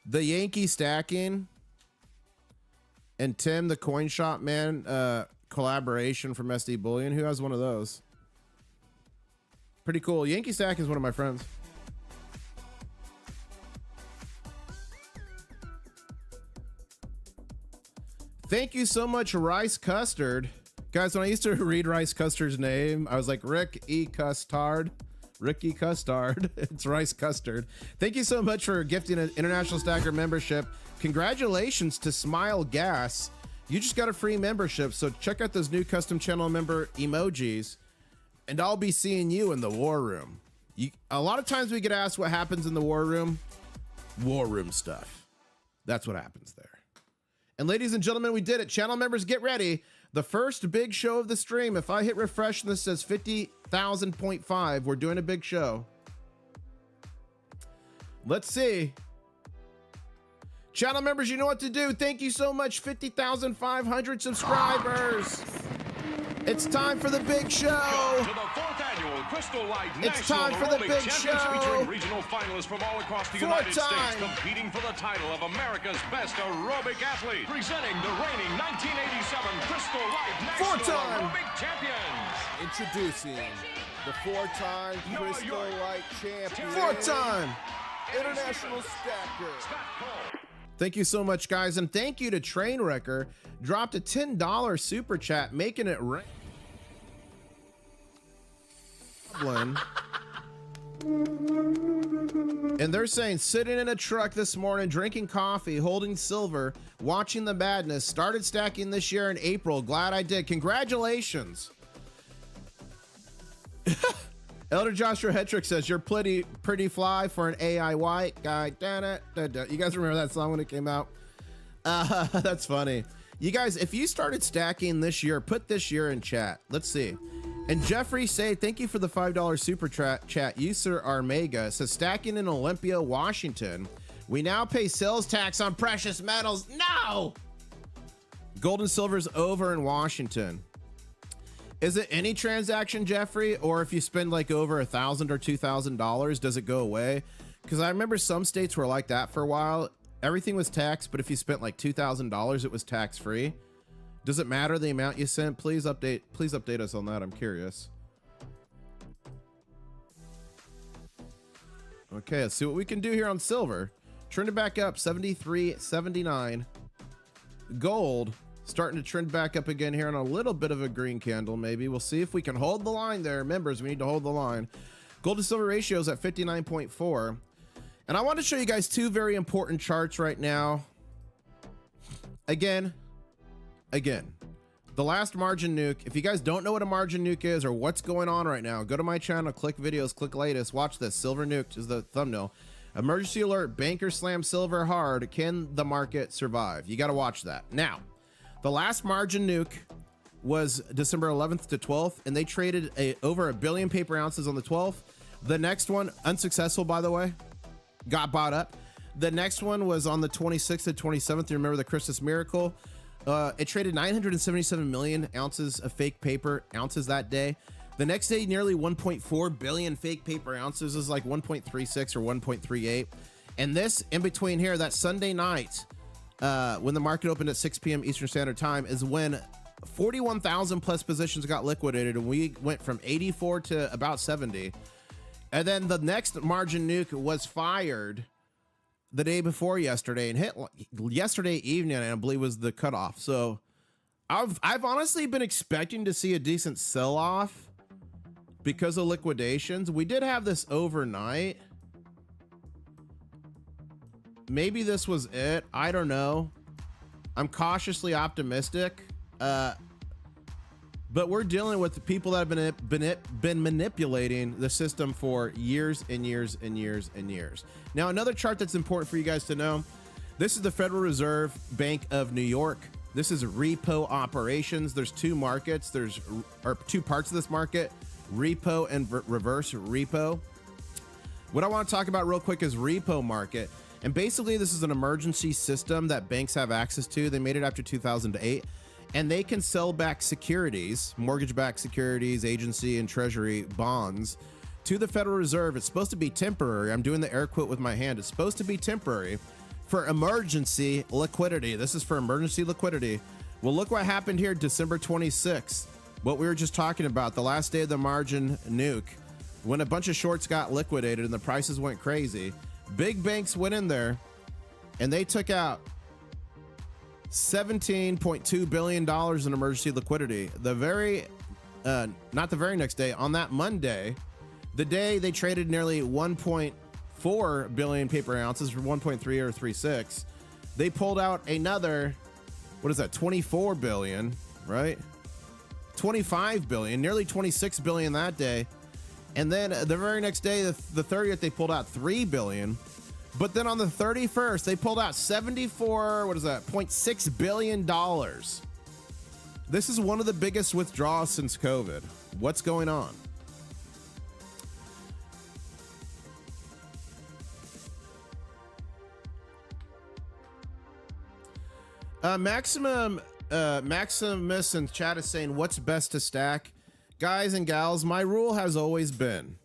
The Yankee stacking and Tim, the coin shop man, collaboration from SD Bullion. Who has one of those? Pretty cool. Yankee stack is one of my friends. Thank you so much, Rice Custard. Guys, when I used to read Rice Custard's name, I was like, Rick E. Custard. Ricky Custard. It's Rice Custard. Thank you so much for gifting an International Stacker membership. Congratulations to Smile Gas. You just got a free membership, so check out those new custom channel member emojis, and I'll be seeing you in the war room. A lot of times we get asked what happens in the war room. War room stuff. That's what happens there. And ladies and gentlemen, we did it. Channel members, get ready. The first big show of the stream. If I hit refresh and this says 50,000.5, we're doing a big show. Let's see. Channel members, you know what to do. Thank you so much. 50,500 subscribers. It's time for the big show. To the 4th annual Crystal Light It's National time for the Aerobic big Championships, show. featuring regional finalists from all across the United States competing for the title of America's Best Aerobic Athlete. Presenting the reigning 1987 Crystal Light National Aerobic Champions. Introducing the 4-time Crystal Light champion. 4-time International Stacker. Thank you so much, guys, and thank you to Trainwrecker. Dropped a $10 super chat, making it rain. And they're saying, sitting in a truck this morning, drinking coffee, holding silver, watching the madness. Started stacking this year in April. Glad I did. Congratulations. Elder Joshua Hetrick says, you're pretty fly for an AI white guy. You guys remember that song when it came out? That's funny. You guys, if you started stacking this year, put this year in chat. Let's see. And Jeffrey say, thank you for the $5 super chat. User Armega says, stacking in Olympia, Washington. We now pay sales tax on precious metals. No! Gold and silver's over in Washington. Is it any transaction, Jeffrey? Or if you spend like over $1,000 or $2,000, does it go away? Because I remember some states were like that for a while. Everything was taxed, but if you spent like $2,000, it was tax-free. Does it matter the amount you sent? Please update us on that. I'm curious. Okay, let's see what we can do here on silver. Trend it back up, 73.79. Gold starting to trend back up again here on a little bit of a green candle, maybe. We'll see if we can hold the line there. Members, we need to hold the line. Gold to silver ratio is at 59.4. And I want to show you guys 2 very important charts right now. Again, the last margin nuke. If you guys don't know what a margin nuke is or what's going on right now, go to my channel, click videos, click latest, watch this. Silver nuked is the thumbnail. Emergency alert, banker slam silver hard. Can the market survive? You got to watch that. Now, the last margin nuke was December 11th to 12th, and they traded over 1 billion paper ounces on the 12th. The next one, unsuccessful by the way, got bought up. The next one was on the 26th to 27th. You remember the Christmas miracle? It traded 977 million ounces of fake paper ounces that day. The next day, nearly 1.4 billion fake paper ounces is like 1.36 or 1.38. And this in between here, that Sunday night, when the market opened at 6 p.m. Eastern Standard Time, is when 41,000 plus positions got liquidated, and we went from 84 to about 70. And then the next margin nuke was fired the day before yesterday and hit yesterday evening, and I believe was the cutoff. So I've honestly been expecting to see a decent sell-off because of liquidations. We did have this overnight. Maybe this was it. I don't know. I'm cautiously optimistic. But we're dealing with the people that have been manipulating the system for years and years and years and years. Now, another chart that's important for you guys to know, this is the Federal Reserve Bank of New York. This is repo operations. There's two markets. Or two parts of this market, repo and reverse repo. What I want to talk about real quick is repo market. And basically, this is an emergency system that banks have access to. They made it after 2008. And they can sell back securities, mortgage-backed securities, agency and treasury bonds to the Federal Reserve. It's supposed to be temporary. I'm doing the air quote with my hand. It's supposed to be temporary for emergency liquidity. This is for emergency liquidity. Well, look what happened here December 26th. What we were just talking about, the last day of the margin nuke, when a bunch of shorts got liquidated and the prices went crazy. Big banks went in there and they took out $17.2 billion in emergency liquidity. Not the very next day, on that Monday, the day they traded nearly 1.4 billion paper ounces for 1.3 or 36, they pulled out another, what is that, 24 billion, right? 25 billion, nearly 26 billion that day. And then the very next day, the 30th, they pulled out 3 billion. But then on the 31st, they pulled out 0.6 billion dollars. This is one of the biggest withdrawals since COVID. What's going on? Maximus in chat is saying, what's best to stack? Guys and gals, my rule has always been,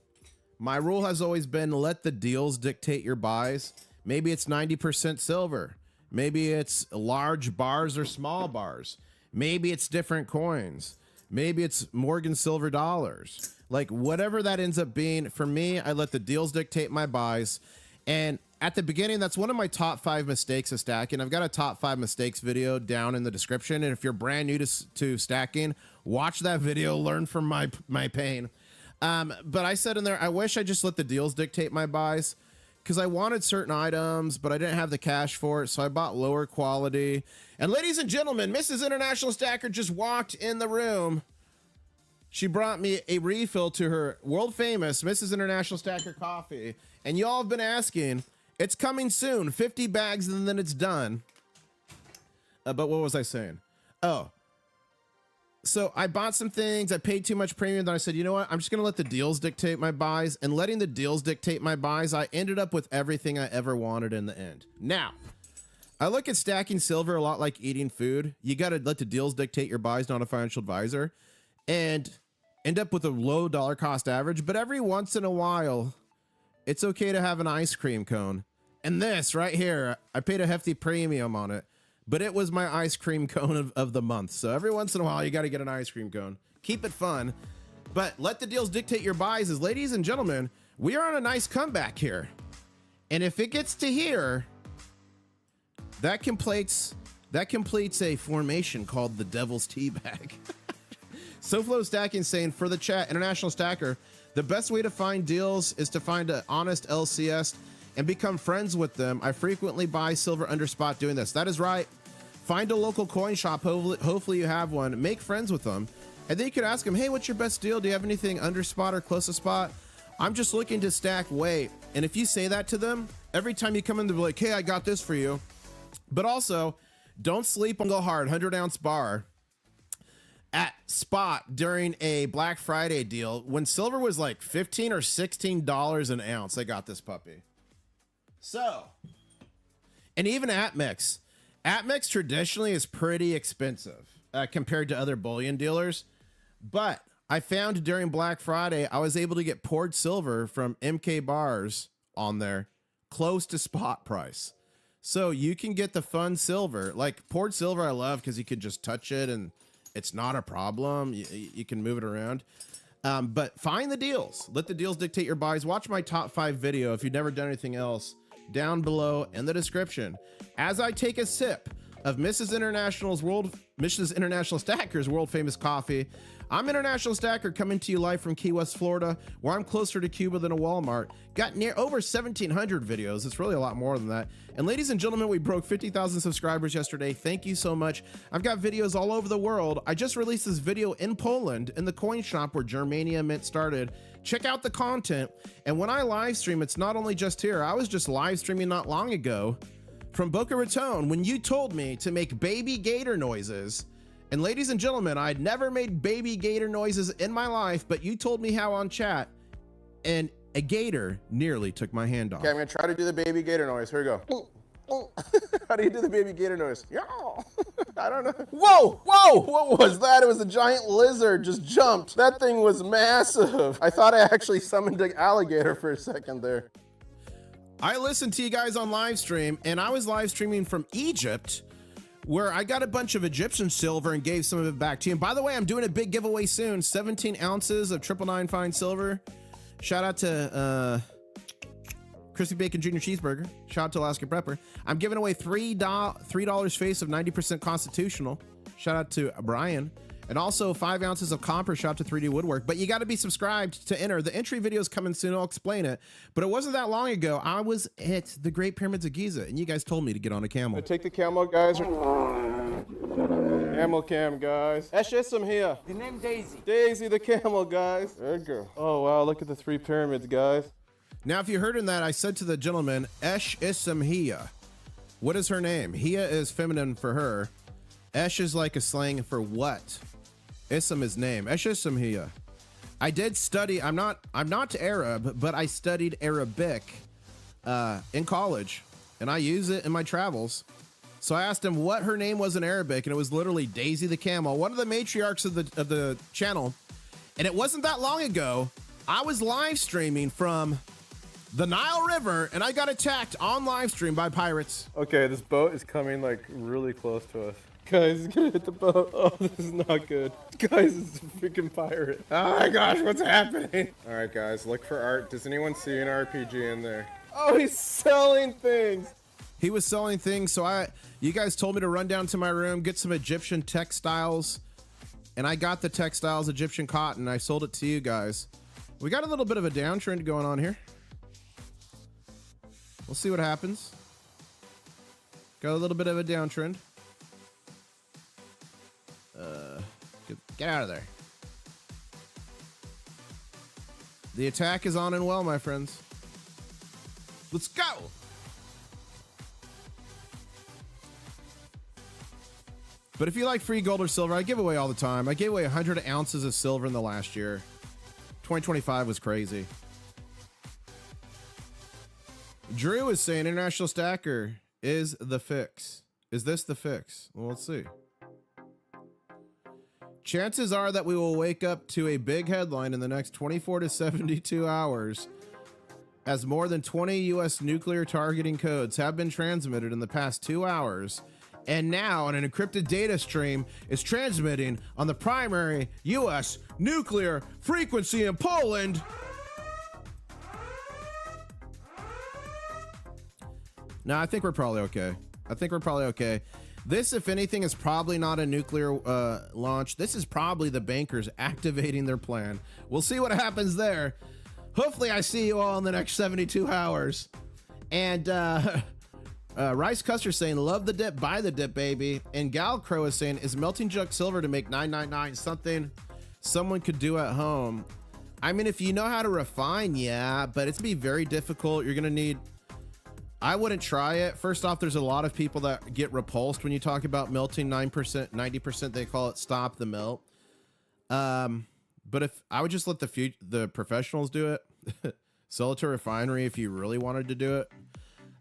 let the deals dictate your buys. Maybe it's 90% silver. Maybe it's large bars or small bars. Maybe it's different coins. Maybe it's Morgan silver dollars. Like whatever that ends up being, for me, I let the deals dictate my buys. And at the beginning, that's one of my top 5 mistakes of stacking. I've got a top 5 mistakes video down in the description. And if you're brand new to stacking, watch that video, learn from my pain. But I said in there, I wish I just let the deals dictate my buys because I wanted certain items, but I didn't have the cash for it. So I bought lower quality. And ladies and gentlemen, Mrs. International Stacker just walked in the room. She brought me a refill to her world famous Mrs. International Stacker coffee. And y'all have been asking, it's coming soon, 50 bags and then it's done. But what was I saying? Oh. So I bought some things, I paid too much premium, then I said, you know what, I'm just gonna let the deals dictate my buys, and letting the deals dictate my buys, I ended up with everything I ever wanted in the end. Now, I look at stacking silver a lot like eating food. You gotta let the deals dictate your buys, not a financial advisor, and end up with a low dollar cost average, but every once in a while, it's okay to have an ice cream cone. And this right here, I paid a hefty premium on it, but it was my ice cream cone of the month. So every once in a while, you got to get an ice cream cone. Keep it fun, but let the deals dictate your buys. As ladies and gentlemen, we are on a nice comeback here. And if it gets to here, that completes a formation called the Devil's Teabag. SoFlo Stacking saying, for the chat, International Stacker, the best way to find deals is to find an honest LCS and become friends with them. I frequently buy silver under spot doing this. That is right. Find a local coin shop. Hopefully you have one. Make friends with them. And then you could ask them, hey, what's your best deal? Do you have anything under spot or close to spot? I'm just looking to stack weight. And if you say that to them, every time you come in, they'll be like, hey, I got this for you. But also, don't sleep on Go Hard 100-ounce bar at spot during a Black Friday deal when silver was like $15 or $16 an ounce. I got this puppy. So, and even APMEX traditionally is pretty expensive compared to other bullion dealers. But I found during Black Friday, I was able to get poured silver from MK Bars on there close to spot price. So you can get the fun silver. Like poured silver I love because you can just touch it and it's not a problem. You can move it around. But find the deals. Let the deals dictate your buys. Watch my top 5 video if you've never done anything else down below in the description. As I take a sip of Mrs. International Stacker's world famous coffee. I'm International Stacker coming to you live from Key West, Florida, where I'm closer to Cuba than a Walmart. Got near over 1,700 videos. It's really a lot more than that. And ladies and gentlemen, we broke 50,000 subscribers yesterday. Thank you so much. I've got videos all over the world. I just released this video in Poland in the coin shop where Germania Mint started. Check out the content. And when I live stream, it's not only just here. I was just live streaming not long ago from Boca Raton when you told me to make baby gator noises. And ladies and gentlemen, I'd never made baby gator noises in my life, but you told me how on chat, and a gator nearly took my hand off. Okay, I'm gonna try to do the baby gator noise. Here we go. How do you do the baby gator noise? Yeah. I don't know. Whoa, whoa, what was that? It was a giant lizard just jumped. That thing was massive. I thought I actually summoned an alligator for a second there. I listened to you guys on live stream, and I was live streaming from Egypt, where I got a bunch of Egyptian silver and gave some of it back to you. And by the way, I'm doing a big giveaway soon, 17 ounces of 999 fine silver. Shout out to Crispy Bacon Jr. Cheeseburger. Shout out to Alaska Prepper. I'm giving away $3 face of 90% constitutional. Shout out to Brian. And also 5 ounces of copper. Shout out to 3D Woodwork. But you got to be subscribed to enter. The entry video is coming soon. I'll explain it. But it wasn't that long ago. I was at the Great Pyramids of Giza, and you guys told me to get on a camel. Take the camel, guys. Camel cam, guys. Eshism here. The name Daisy. Daisy the camel, guys. There you go. Oh, wow. Look at the 3 pyramids, guys. Now, if you heard in that, I said to the gentleman, Esh Isam Hia. What is her name? Hia is feminine for her. Esh is like a slang for what? Isam is name. Esh Isam Hia. I did study. I'm not Arab, but I studied Arabic in college, and I use it in my travels. So I asked him what her name was in Arabic, and it was literally Daisy the Camel, one of the matriarchs of the channel. And it wasn't that long ago. I was live streaming from the Nile River, and I got attacked on live stream by pirates. Okay, this boat is coming like really close to us. Guys, it's gonna hit the boat. Oh, this is not good. Guys, it's a freaking pirate. Oh my gosh, what's happening? All right, guys, look for art. Does anyone see an RPG in there? Oh, he's selling things. He was selling things, so you guys told me to run down to my room, get some Egyptian textiles, and I got the textiles, Egyptian cotton. I sold it to you guys. We got a little bit of a downtrend going on here. We'll see what happens. Got a little bit of a downtrend. Get out of there. The attack is on and well, my friends. Let's go. But if you like free gold or silver, I give away all the time. I gave away 100 ounces of silver in the last year. 2025 was crazy. Drew is saying International Stacker is the fix. Is this the fix? Well, let's see. Chances are that we will wake up to a big headline in the next 24 to 72 hours as more than 20 U.S. nuclear targeting codes have been transmitted in the past 2 hours. And now an encrypted data stream is transmitting on the primary U.S. nuclear frequency in Poland. No, I think we're probably okay. This, if anything, is probably not a nuclear launch. This is probably the bankers activating their plan. We'll see what happens there. Hopefully I see you all in the next 72 hours. And Rice Custer saying, love the dip, buy the dip, baby. And Gal Crow is saying, is melting jug silver to make 999 something someone could do at home? I mean, if you know how to refine, yeah, but it's gonna be very difficult. You're gonna need... I wouldn't try it. First off, there's a lot of people that get repulsed when you talk about melting 9%, 90%. They call it stop the melt. But if I would just let the professionals do it, sell it to a refinery if you really wanted to do it.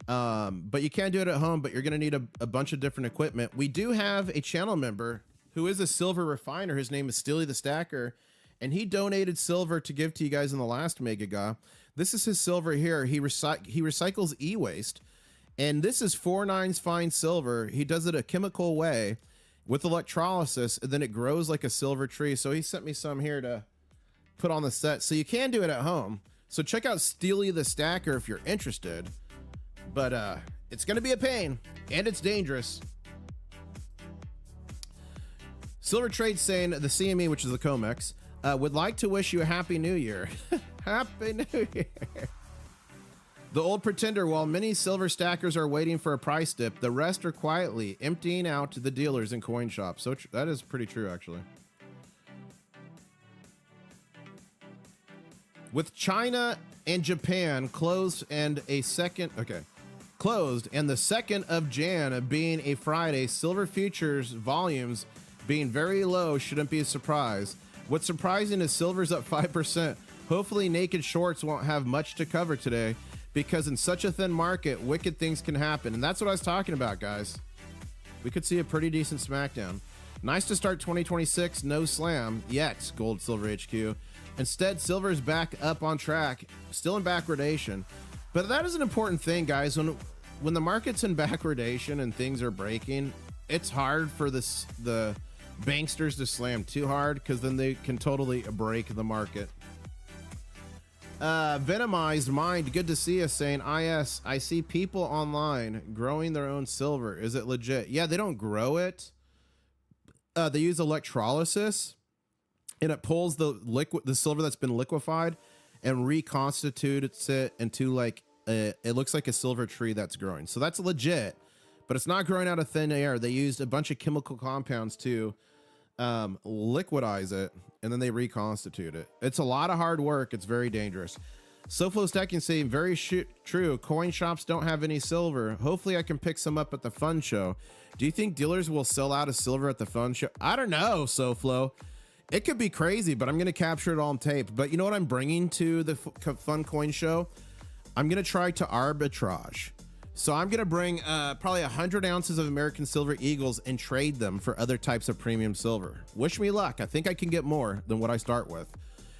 But you can't do it at home, but you're going to need a bunch of different equipment. We do have a channel member who is a silver refiner. His name is Steely the Stacker, and he donated silver to give to you guys in the last Mega. This is his silver here. He recycles e-waste, and this is 4/9 fine silver. He does it a chemical way with electrolysis, and then it grows like a silver tree. So he sent me some here to put on the set. So you can do it at home. So check out Steely the Stacker if you're interested. But it's going to be a pain, and it's dangerous. Silver Trade saying the CME, which is the COMEX, would like to wish you a Happy New Year. Happy New Year. The old pretender, while many silver stackers are waiting for a price dip, the rest are quietly emptying out the dealers and coin shops. So that is pretty true, actually. With China and Japan closed and the 2nd of Jan being a Friday, silver futures volumes being very low shouldn't be a surprise. What's surprising is silver's up 5%. Hopefully naked shorts won't have much to cover today, because in such a thin market, wicked things can happen. And that's what I was talking about, guys. We could see a pretty decent smackdown. Nice to start 2026, no slam yet, Gold Silver HQ. Instead, silver is back up on track, still in backwardation. But that is an important thing, guys. When the market's in backwardation and things are breaking, it's hard for the banksters to slam too hard, because then they can totally break the market. Venomized Mind, good to see us, saying, IS, I see people online growing their own silver. Is it legit? Yeah, they don't grow it. They use electrolysis, and it pulls the silver that's been liquefied and reconstitutes it into like it looks like a silver tree that's growing. So that's legit, but it's not growing out of thin air. They used a bunch of chemical compounds to liquidize it, and then they reconstitute it. It's a lot of hard work. It's very dangerous. SoFlo Stacking saying, very true. Coin shops don't have any silver. Hopefully I can pick some up at the fun show. Do you think dealers will sell out of silver at the fun show? I don't know, SoFlo. It could be crazy, but I'm going to capture it all on tape. But you know what I'm bringing to the fun coin show? I'm going to try to arbitrage. So I'm going to bring probably 100 ounces of American Silver Eagles and trade them for other types of premium silver. Wish me luck. I think I can get more than what I start with.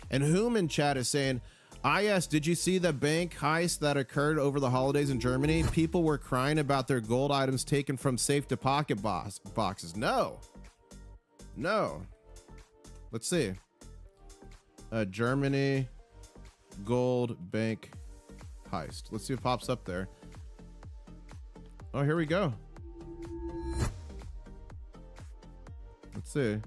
And Whom in chat is saying, IS, did you see the bank heist that occurred over the holidays in Germany? People were crying about their gold items taken from safe deposit boxes. No. Let's see. Germany gold bank heist. Let's see if it pops up there. Oh, here we go. Let's see.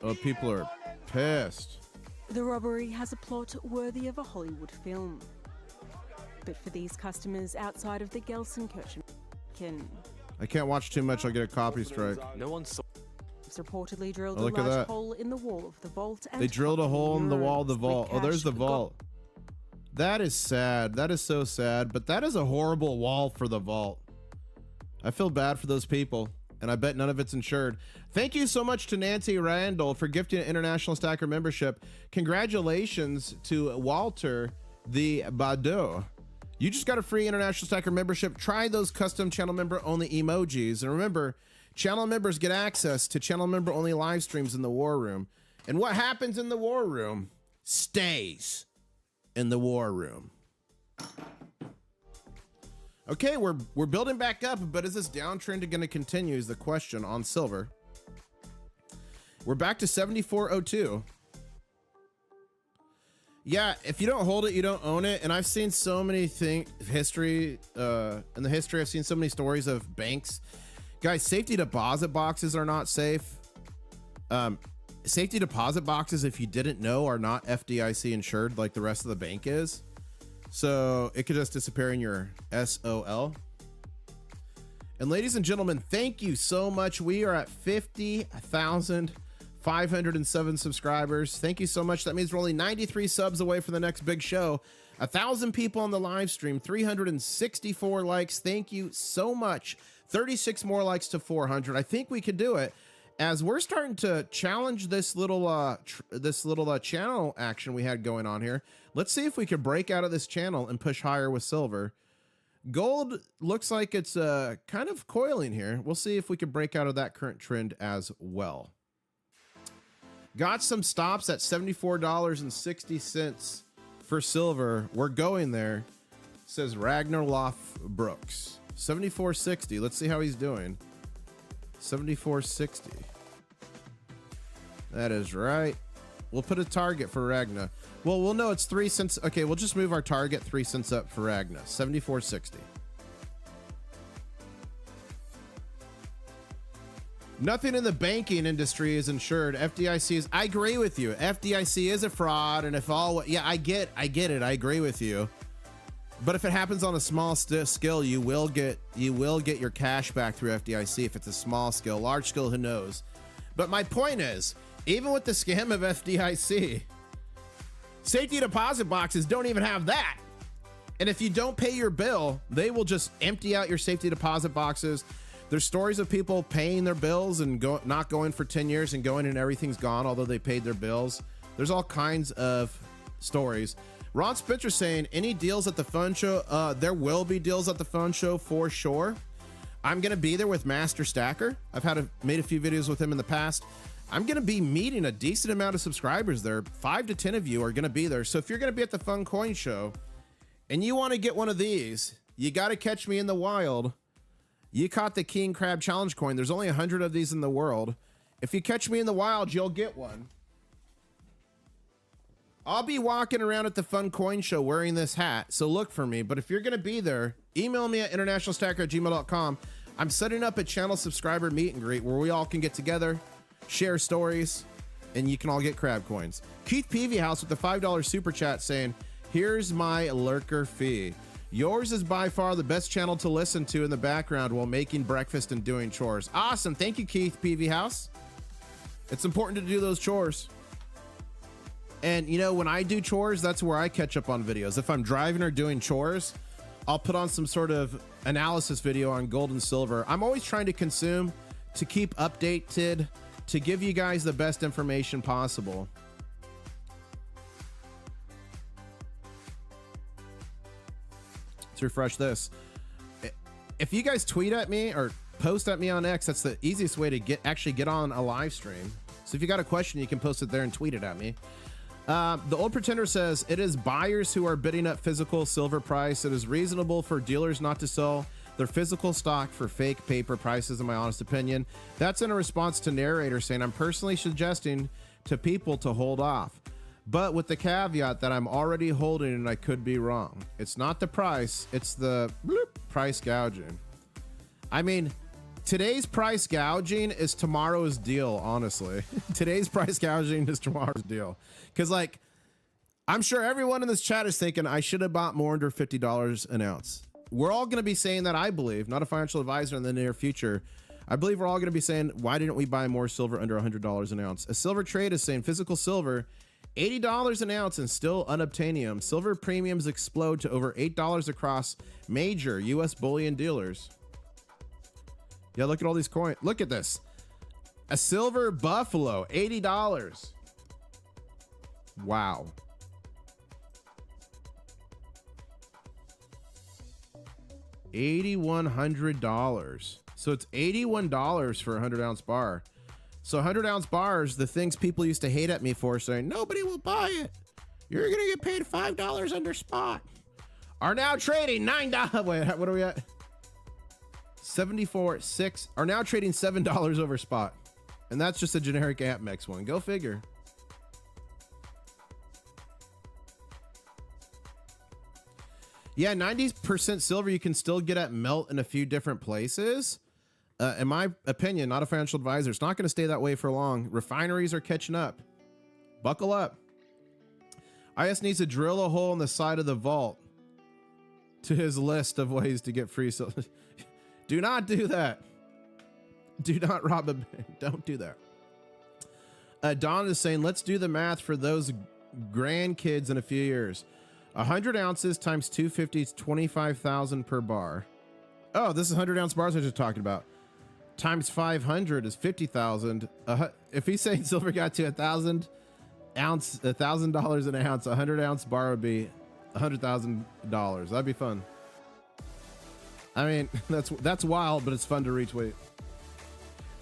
Oh, people are pissed. The robbery has a plot worthy of a Hollywood film. But for these customers outside of the Gelsenkirchen, I can't watch too much. I'll get a copy strike. No one saw. it's reportedly drilled Oh, a look at large that. hole in the wall of the vault. And They drilled a hole in the wall of the euros vault. Oh, there's the recashed. vault. That is sad. That is so sad. But that is a horrible wall for the vault. I feel bad for those people, and I bet none of it's insured. Thank you so much to Nancy Randall for gifting an International Stacker membership. Congratulations to Walter the Bado. You just got a free International Stacker membership. Try those custom channel member only emojis. And remember, channel members get access to channel member only live streams in the war room. And what happens in the war room stays in the war room. Okay, we're building back up, but is this downtrend going to continue is the question on silver. We're back to 74.02. Yeah, if you don't hold it, you don't own it. And I've seen so many in the history, I've seen so many stories of banks. Guys, safety deposit boxes are not safe. Safety deposit boxes, if you didn't know, are not FDIC insured like the rest of the bank is. So it could just disappear in your SOL. And ladies and gentlemen, thank you so much. We are at 50,507 subscribers. Thank you so much. That means we're only 93 subs away from the next big show. 1,000 people on the live stream, 364 likes. Thank you so much. 36 more likes to 400. I think we could do it, as we're starting to challenge this little channel action we had going on here. Let's see if we can break out of this channel and push higher with silver. Gold looks like it's kind of coiling here. We'll see if we can break out of that current trend as well. Got some stops at $74.60 for silver. We're going there. Says Ragnar Loff Brooks. 74.60. Let's see how he's doing. 74.60. That is right. We'll put a target for Ragnar. Well, we'll know it's 3 cents. Okay, we'll just move our target 3 cents up for Ragnar. 74.60. Nothing in the banking industry is insured. FDIC is. I agree with you. FDIC is a fraud, and if all. Yeah, I get it. I agree with you. But if it happens on a small scale, you will get your cash back through FDIC if it's a small scale. Large scale, who knows? But my point is, even with the scam of FDIC, safety deposit boxes don't even have that. And if you don't pay your bill, they will just empty out your safety deposit boxes. There's stories of people paying their bills and not going for 10 years and going and everything's gone, although they paid their bills. There's all kinds of stories. Ron Spitzer saying, any deals at the phone show? There will be deals at the phone show for sure. I'm going to be there with Master Stacker. I've made a few videos with him in the past. I'm going to be meeting a decent amount of subscribers there. 5 to 10 of you are going to be there. So if you're going to be at the Fun Coin Show and you want to get one of these, you got to catch me in the wild. You caught the King Crab Challenge coin. There's only 100 of these in the world. If you catch me in the wild, you'll get one. I'll be walking around at the Fun Coin Show wearing this hat, so look for me. But if you're going to be there, email me at internationalstacker@gmail.com. I'm setting up a channel subscriber meet and greet where we all can get together, share stories, and you can all get crab coins. Keith Peavyhouse with the $5 super chat saying, here's my lurker fee. Yours is by far the best channel to listen to in the background while making breakfast and doing chores. Awesome. Thank you, Keith Peavyhouse. It's important to do those chores. And, you know, when I do chores, that's where I catch up on videos. If I'm driving or doing chores, I'll put on some sort of analysis video on gold and silver. I'm always trying to consume, to keep updated, to give you guys the best information possible. Let's refresh this. If you guys tweet at me or post at me on X, that's the easiest way to actually get on a live stream. So if you got a question, you can post it there and tweet it at me. The Old Pretender says, it is buyers who are bidding up physical silver price. It is reasonable for dealers not to sell their physical stock for fake paper prices, in my honest opinion. That's in a response to narrator saying, I'm personally suggesting to people to hold off, but with the caveat that I'm already holding and I could be wrong. It's not the price, it's the price gouging. I mean, today's price gouging is tomorrow's deal, honestly. Today's price gouging is tomorrow's deal. Because, like, I'm sure everyone in this chat is thinking, I should have bought more under $50 an ounce. We're all going to be saying that, I believe, not a financial advisor in the near future. I believe we're all going to be saying, why didn't we buy more silver under $100 an ounce? A silver trade is saying physical silver, $80 an ounce and still unobtainium. Silver premiums explode to over $8 across major U.S. bullion dealers. Yeah, look at all these coins. Look at this. A silver buffalo, $80. Wow. $8,100. So it's $81 for a 100-ounce bar. So 100-ounce bars, the things people used to hate at me for, saying nobody will buy it, you're gonna get paid $5 under spot, are now trading $9. Wait, what are we at? 74.6 are now trading $7 over spot, and that's just a generic AppMex one. Go figure. Yeah, 90% silver you can still get at melt in a few different places. In my opinion, not a financial advisor, it's not going to stay that way for long. Refineries are catching up. Buckle up. IS needs to drill a hole in the side of the vault to his list of ways to get free silver. Do not do that. Do not rob a bank. Don't do that. Don is saying, let's do the math for those grandkids in a few years. 100 ounces times 250 is 25,000 per bar. Oh, this is 100-ounce bars I just talked about. Times 500 is 50,000. If he's saying silver got to $1,000 an ounce, a 100-ounce bar would be $100,000. That'd be fun. I mean, that's wild, but it's fun to retweet.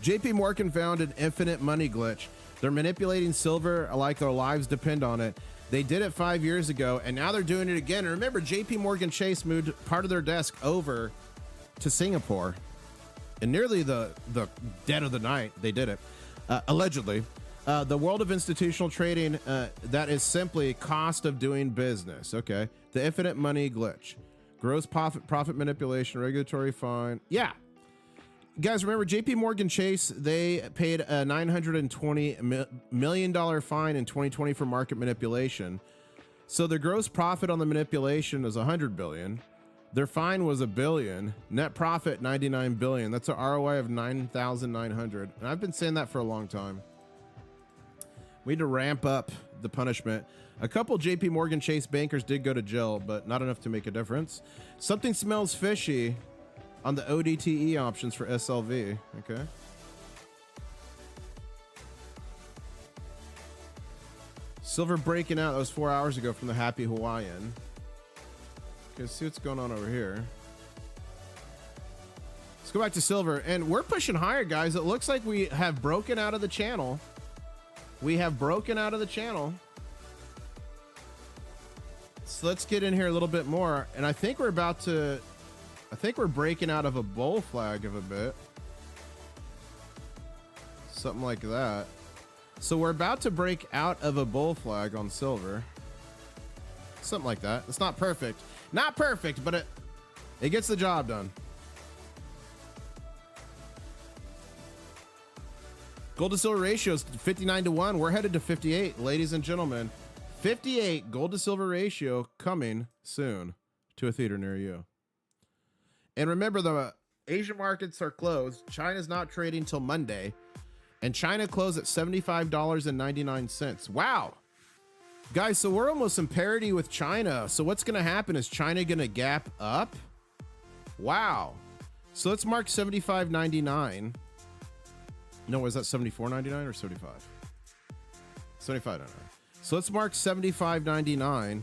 JP Morgan found an infinite money glitch. They're manipulating silver like their lives depend on it. They did it 5 years ago, and now they're doing it again. And remember, JP Morgan Chase moved part of their desk over to Singapore. And nearly the dead of the night, they did it. Allegedly. The world of institutional trading, that is simply cost of doing business. Okay. The infinite money glitch. Gross profit manipulation, regulatory fine. Yeah. Guys, remember JP Morgan Chase, they paid a $920 million fine in 2020 for market manipulation. So their gross profit on the manipulation is $100 billion. Their fine was $1 billion. Net profit $99 billion. That's an ROI of 9,900. And I've been saying that for a long time. We need to ramp up the punishment. A couple JP Morgan Chase bankers did go to jail, but not enough to make a difference. Something smells fishy on the ODTE options for SLV. Okay. Silver breaking out. That was 4 hours ago from the Happy Hawaiian. Okay, let's see what's going on over here. Let's go back to silver. And we're pushing higher, guys. It looks like we have broken out of the channel. We have broken out of the channel. So let's get in here a little bit more. And I think we're breaking out of a bull flag of a bit. Something like that. So we're about to break out of a bull flag on silver. Something like that. It's not perfect. Not perfect, but it gets the job done. Gold to silver ratio is 59-1. We're headed to 58, ladies and gentlemen. 58 gold to silver ratio coming soon to a theater near you. And remember, the Asian markets are closed. China's not trading till Monday. And China closed at $75.99. Wow. Guys, so we're almost in parity with China. So what's going to happen? Is China going to gap up? Wow. So let's mark 75.99. No, was that 74.99 or 75? 75.99. So let's mark 75.99.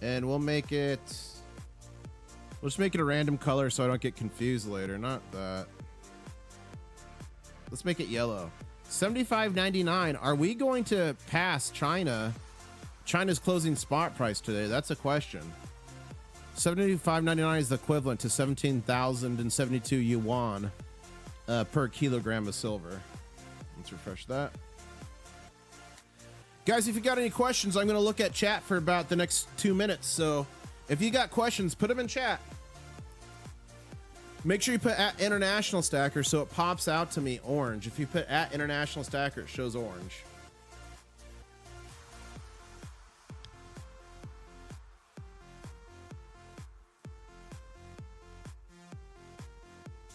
And we'll make it... We'll just make it a random color so I don't get confused later. Not that. Let's make it yellow. 75.99. Are we going to pass China? China's closing spot price today. That's a question. 75.99 is the equivalent to 17,072 yuan per kilogram of silver. Let's refresh that. Guys, if you got any questions, I'm going to look at chat for about the next 2 minutes. So if you got questions, put them in chat. Make sure you put at International Stacker so it pops out to me orange. If you put at International Stacker, it shows orange.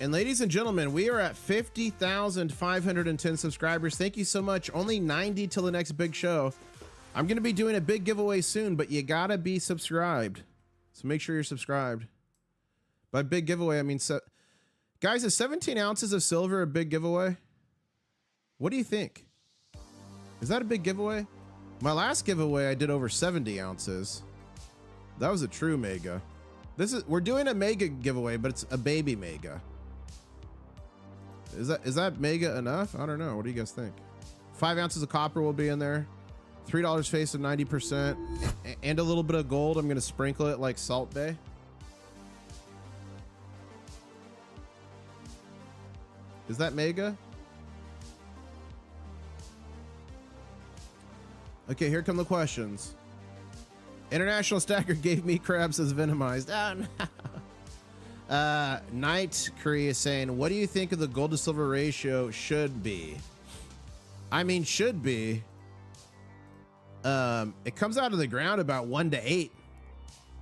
And ladies and gentlemen, we are at 50,510 subscribers. Thank you so much. Only 90 till the next big show. I'm going to be doing a big giveaway soon, but you got to be subscribed. So make sure you're subscribed. By big giveaway, I mean, guys, is 17 ounces of silver a big giveaway? What do you think? Is that a big giveaway? My last giveaway, I did over 70 ounces. That was a true mega. We're doing a mega giveaway, but it's a baby mega. Is that mega enough? I don't know. What do you guys think? 5 ounces of copper will be in there. $3 face of 90%. And a little bit of gold. I'm going to sprinkle it like Salt Bay. Is that mega? Okay, here come the questions. International Stacker gave me crabs as venomized. Oh, no. Night Cree is saying, what do you think of the gold to silver ratio should be? I mean, should be. It comes out of the ground about 1 to 8.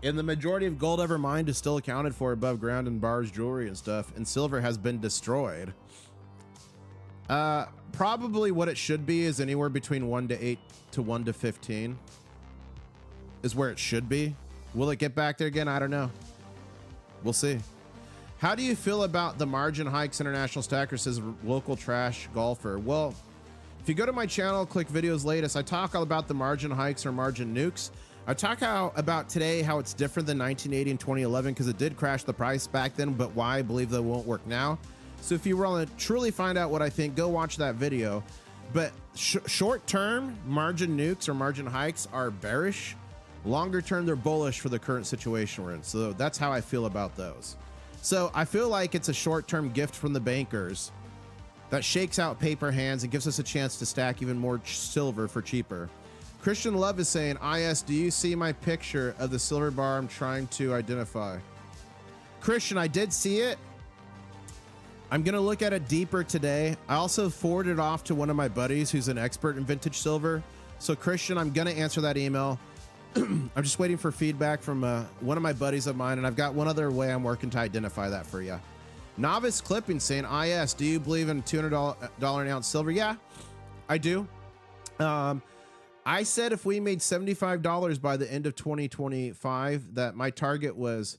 And the majority of gold ever mined is still accounted for above ground in bars, jewelry, and stuff. And silver has been destroyed. Probably what it should be is anywhere between 1 to 8 to 1 to 15 is where it should be. Will it get back there again? I don't know. We'll see. How do you feel about the margin hikes? International Stacker says local trash golfer. Well, if you go to my channel, click videos latest, I talk all about the margin hikes or margin nukes. I talk about today how it's different than 1980 and 2011 because it did crash the price back then, but why I believe that won't work now. So if you want to truly find out what I think, go watch that video. But short term margin nukes or margin hikes are bearish. Longer term, they're bullish for the current situation we're in. So that's how I feel about those. So I feel like it's a short term gift from the bankers that shakes out paper hands and gives us a chance to stack even more silver for cheaper. Christian Love is saying, IS, do you see my picture of the silver bar I'm trying to identify? Christian, I did see it. I'm going to look at it deeper today. I also forwarded it off to one of my buddies who's an expert in vintage silver. So Christian, I'm going to answer that email. I'm just waiting for feedback from one of my buddies of mine, and I've got one other way I'm working to identify that for you. Novice Clipping saying, IS, do you believe in $200 an ounce silver? Yeah, I do. I said if we made $75 by the end of 2025, that my target was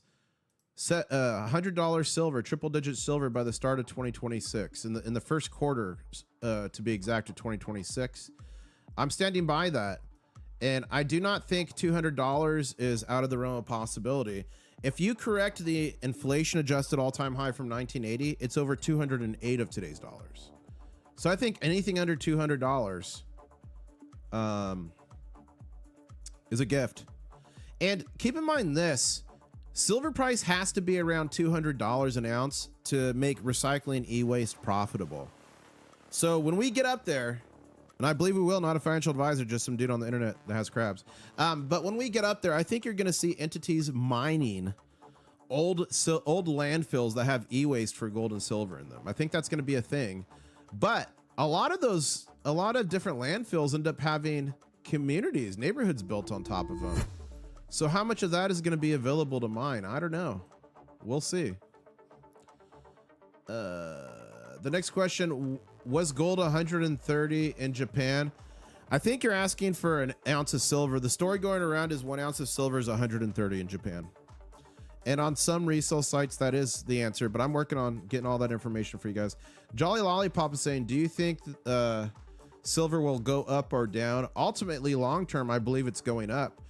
set $100 silver, triple digit silver by the start of 2026 in the first quarter, to be exact, of 2026. I'm standing by that. And I do not think $200 is out of the realm of possibility. If you correct the inflation adjusted all-time high from 1980, it's over 208 of today's dollars. So I think anything under $200 is a gift. And keep in mind this, silver price has to be around $200 an ounce to make recycling e-waste profitable. So when we get up there, and I believe we will, not a financial advisor, just some dude on the internet that has crabs. But when we get up there, I think you're going to see entities mining old landfills that have e-waste for gold and silver in them. I think that's going to be a thing. But a lot of different landfills end up having communities, neighborhoods built on top of them. So how much of that is going to be available to mine? I don't know. We'll see. The next question, was gold 130 in Japan? I think you're asking for an ounce of silver. The story going around is 1 ounce of silver is 130 in Japan. And on some resale sites, that is the answer, but I'm working on getting all that information for you guys. Jolly Lollipop is saying, do you think silver will go up or down? Ultimately, long term, I believe it's going up.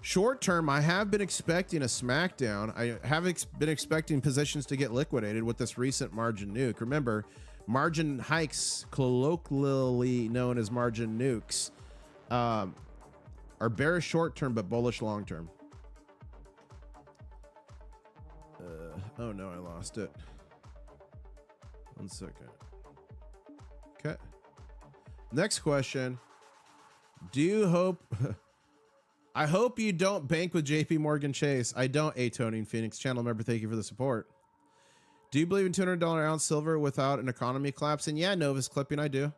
Short term, I have been expecting a smackdown. I have been expecting positions to get liquidated with this recent margin nuke. Remember, margin hikes, colloquially known as margin nukes, are bearish short term but bullish long term. Oh no, I lost it. 1 second. Okay. Next question. Do you hope... I hope you don't bank with JP Morgan Chase. I don't, A-Toning Phoenix channel member. Thank you for the support. Do you believe in $200 ounce silver without an economy collapsing? Yeah, Novus Clipping, I do.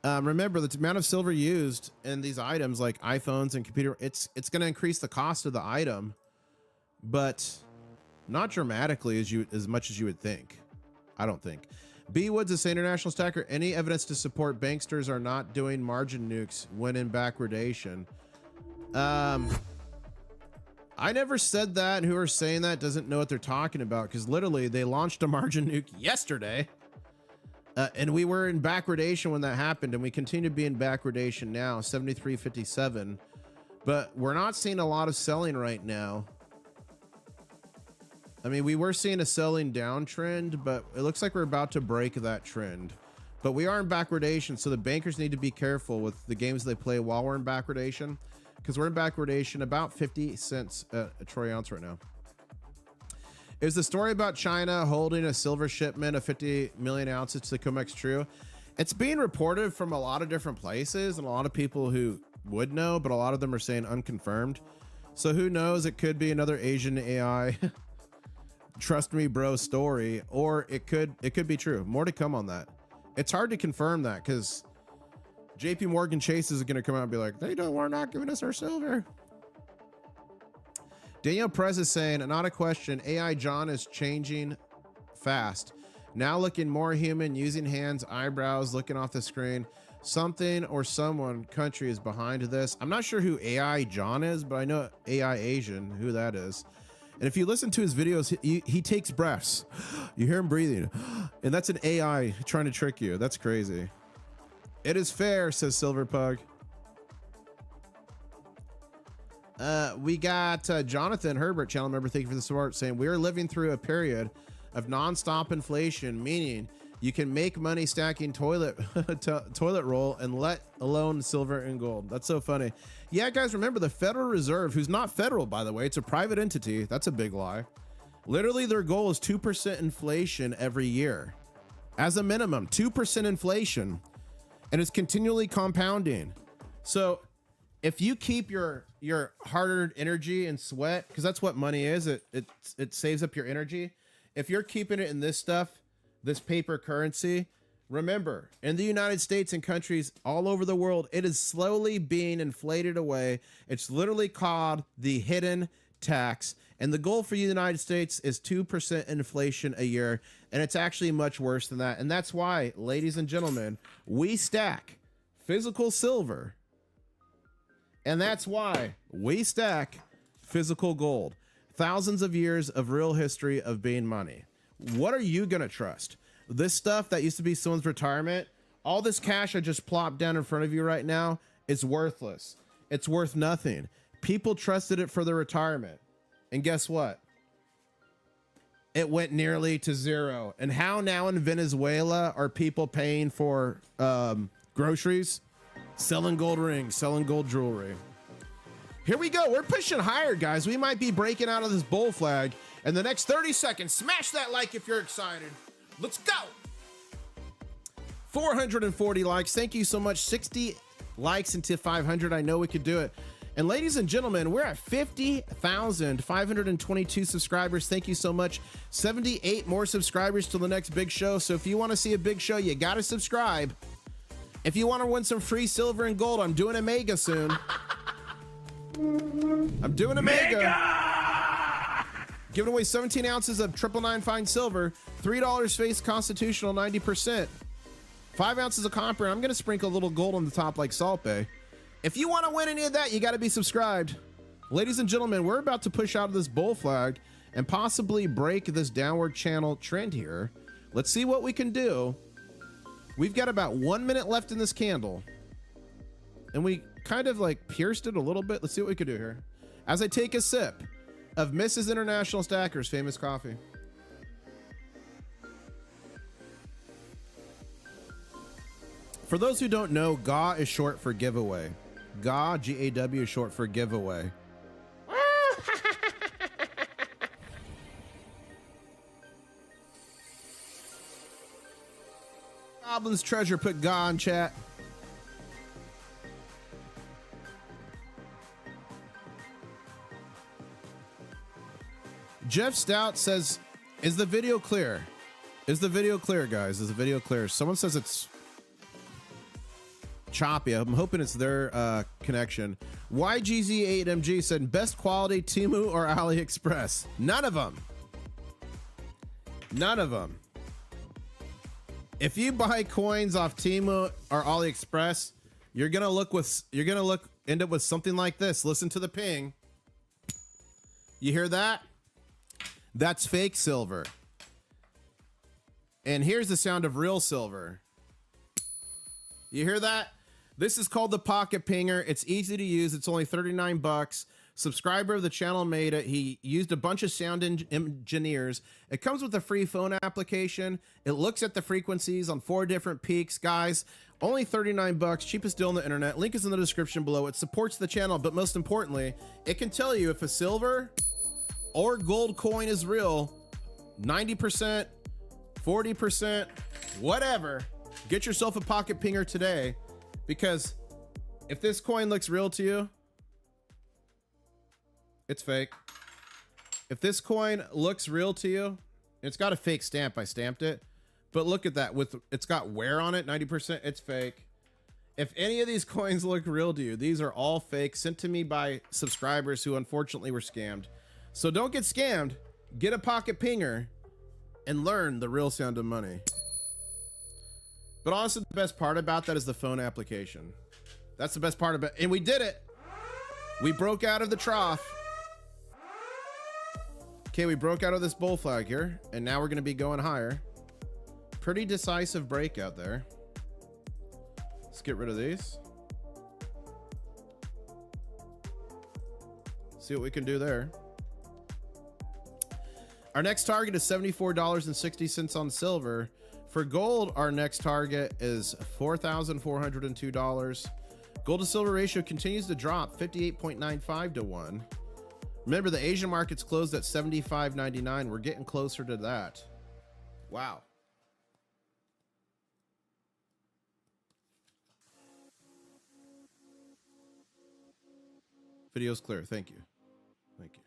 Remember, the amount of silver used in these items like iPhones and computer, it's going to increase the cost of the item, but not dramatically as much as you would think. I don't think. B Woods is saying, International Stacker, any evidence to support banksters are not doing margin nukes when in backwardation? I never said that, and who are saying that doesn't know what they're talking about, because literally they launched a margin nuke yesterday, and we were in backwardation when that happened, and we continue to be in backwardation now, 73.57, but we're not seeing a lot of selling right now. I mean, we were seeing a selling downtrend, but it looks like we're about to break that trend. But we are in backwardation, so the bankers need to be careful with the games they play while we're in backwardation, because we're in backwardation about 50 cents a troy ounce right now. Is the story about China holding a silver shipment of 50 million ounces to the COMEX true? It's being reported from a lot of different places and a lot of people who would know, but a lot of them are saying unconfirmed. So who knows? It could be another Asian AI trust me bro story, or it could be true. More to come on that. It's hard to confirm that because JP Morgan Chase is going to come out and be like, we're not giving us our silver. Danielle Prez is saying, not a question, AI John is changing fast. Now looking more human, using hands, eyebrows, looking off the screen. Something or someone country is behind this. I'm not sure who AI John is, but I know AI Asian, who that is. And if you listen to his videos, he takes breaths. You hear him breathing. And that's an AI trying to trick you. That's crazy. It is fair, says Silver Pug. We got Jonathan Herbert, channel member, thank you for the support, saying we are living through a period of non-stop inflation, meaning you can make money stacking toilet roll and let alone silver and gold. That's so funny. Yeah, guys, remember the Federal Reserve, who's not federal, by the way, it's a private entity. That's a big lie. Literally, their goal is 2% inflation every year. As a minimum, 2% inflation. And it's continually compounding. So if you keep your hard-earned energy and sweat, because that's what money is, it saves up your energy. If you're keeping it in this stuff, this paper currency, remember, in the United States and countries all over the world, it is slowly being inflated away. It's literally called the hidden tax. And the goal for the United States is 2% inflation a year. And it's actually much worse than that. And that's why, ladies and gentlemen, we stack physical silver. And that's why we stack physical gold. Thousands of years of real history of being money. What are you going to trust? This stuff that used to be someone's retirement, all this cash I just plopped down in front of you right now is worthless. It's worth nothing. People trusted it for their retirement. And guess what? It went nearly to zero. And how now in Venezuela are people paying for groceries? Selling gold rings, selling gold jewelry. Here we go. We're pushing higher, guys. We might be breaking out of this bull flag in the next 30 seconds. Smash that like if you're excited. Let's go. 440 likes. Thank you so much. 60 likes into 500. I know we could do it. And ladies and gentlemen, we're at 50,522 subscribers. Thank you so much. 78 more subscribers till the next big show. So if you want to see a big show, you got to subscribe. If you want to win some free silver and gold, I'm doing a mega soon. I'm doing a mega. Giving away 17 ounces of 999 fine silver, $3 face constitutional 90%, 5 ounces of copper. I'm going to sprinkle a little gold on the top like Salt Bay. If you want to win any of that, you got to be subscribed. Ladies and gentlemen, we're about to push out of this bull flag and possibly break this downward channel trend here. Let's see what we can do. We've got about 1 minute left in this candle. And we kind of like pierced it a little bit. Let's see what we can do here. As I take a sip of Mrs. International Stacker's famous coffee. For those who don't know, GAW is short for giveaway. GAW, G-A-W, is short for giveaway. Goblin's Treasure put GAW in chat. Jeff Stout says, is the video clear? Is the video clear, guys? Is the video clear? Someone says it's choppy. I'm hoping it's their connection. YGZ8MG said, best quality Temu or AliExpress? None of them. None of them. If you buy coins off Temu or AliExpress, you're gonna end up with something like this. Listen to the ping. You hear that? That's fake silver. And here's the sound of real silver. You hear that? This is called the Pocket Pinger. It's easy to use. It's only 39 bucks. Subscriber of the channel made it. He used a bunch of sound engineers. It comes with a free phone application. It looks at the frequencies on 4 different peaks. Guys, only 39 bucks, cheapest deal on the internet. Link is in the description below. It supports the channel, but most importantly, it can tell you if a silver or gold coin is real. 90%, 40%, whatever. Get yourself a Pocket Pinger today, because if this coin looks real to you, it's fake. If this coin looks real to you, it's got a fake stamp. I stamped it, but look at that. It's got wear on it, 90%. It's fake. If any of these coins look real to you, these are all fake, sent to me by subscribers who unfortunately were scammed. So don't get scammed. Get a Pocket Pinger and learn the real sound of money. But honestly, the best part about that is the phone application. That's the best part about it. And we did it. We broke out of the trough. Okay, we broke out of this bull flag here, and now we're going to be going higher. Pretty decisive breakout there. Let's get rid of these. See what we can do there. Our next target is $74.60 on silver. For gold, our next target is $4,402. Gold to silver ratio continues to drop, 58.95 to 1. Remember, the Asian markets closed at 75.99. We're getting closer to that. Wow. Video's clear. Thank you. Thank you.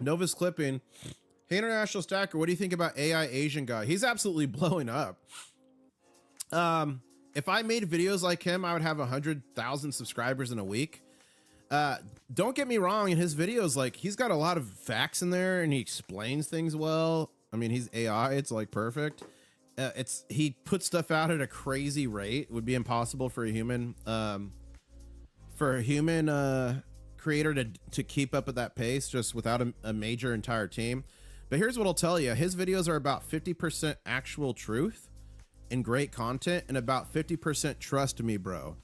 Nova's clipping. Hey, International Stacker, what do you think about AI Asian guy? He's absolutely blowing up. If I made videos like him, I would have 100,000 subscribers in a week. Don't get me wrong, in his videos, like, he's got a lot of facts in there and he explains things well. I mean, he's AI, it's like perfect. He puts stuff out at a crazy rate. It would be impossible for a human creator to keep up at that pace just without a major entire team. But here's what I'll tell you. His videos are about 50% actual truth and great content and about 50% trust me, bro.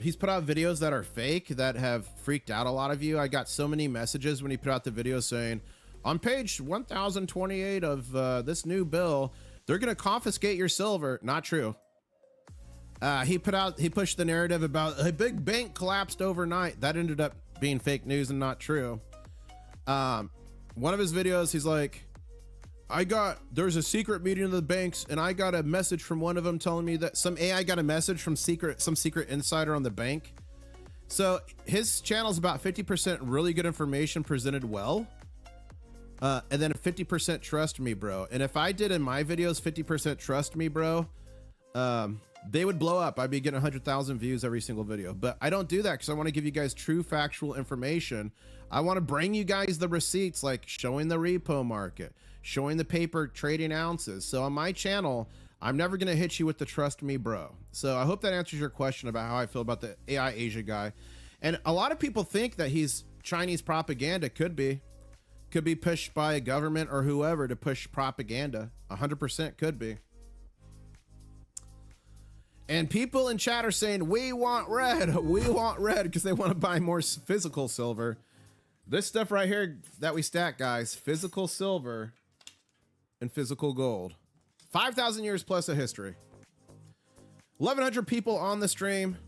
He's put out videos that are fake that have freaked out a lot of you. I got so many messages when he put out the video saying, on page 1028 of this new bill, they're going to confiscate your silver. Not true. He pushed the narrative about a big bank collapsed overnight. That ended up being fake news and not true. One of his videos, he's like, there's a secret meeting of the banks and I got a message from one of them telling me that some AI got a message from some secret insider on the bank. So his channel's about 50% really good information presented well. And then 50% trust me, bro. And if I did in my videos 50% trust me, bro, they would blow up. I'd be getting 100,000 views every single video. But I don't do that because I want to give you guys true factual information. I want to bring you guys the receipts, like showing the repo market, showing the paper trading ounces. So on my channel, I'm never going to hit you with the trust me, bro. So I hope that answers your question about how I feel about the AI Asia guy. And a lot of people think that he's Chinese propaganda. Could be pushed by a government or whoever to push propaganda. 100% could be. And people in chat are saying, we want red because they want to buy more physical silver. This stuff right here that we stack, guys, physical silver and physical gold. 5,000 years plus of history. 1,100 people on the stream.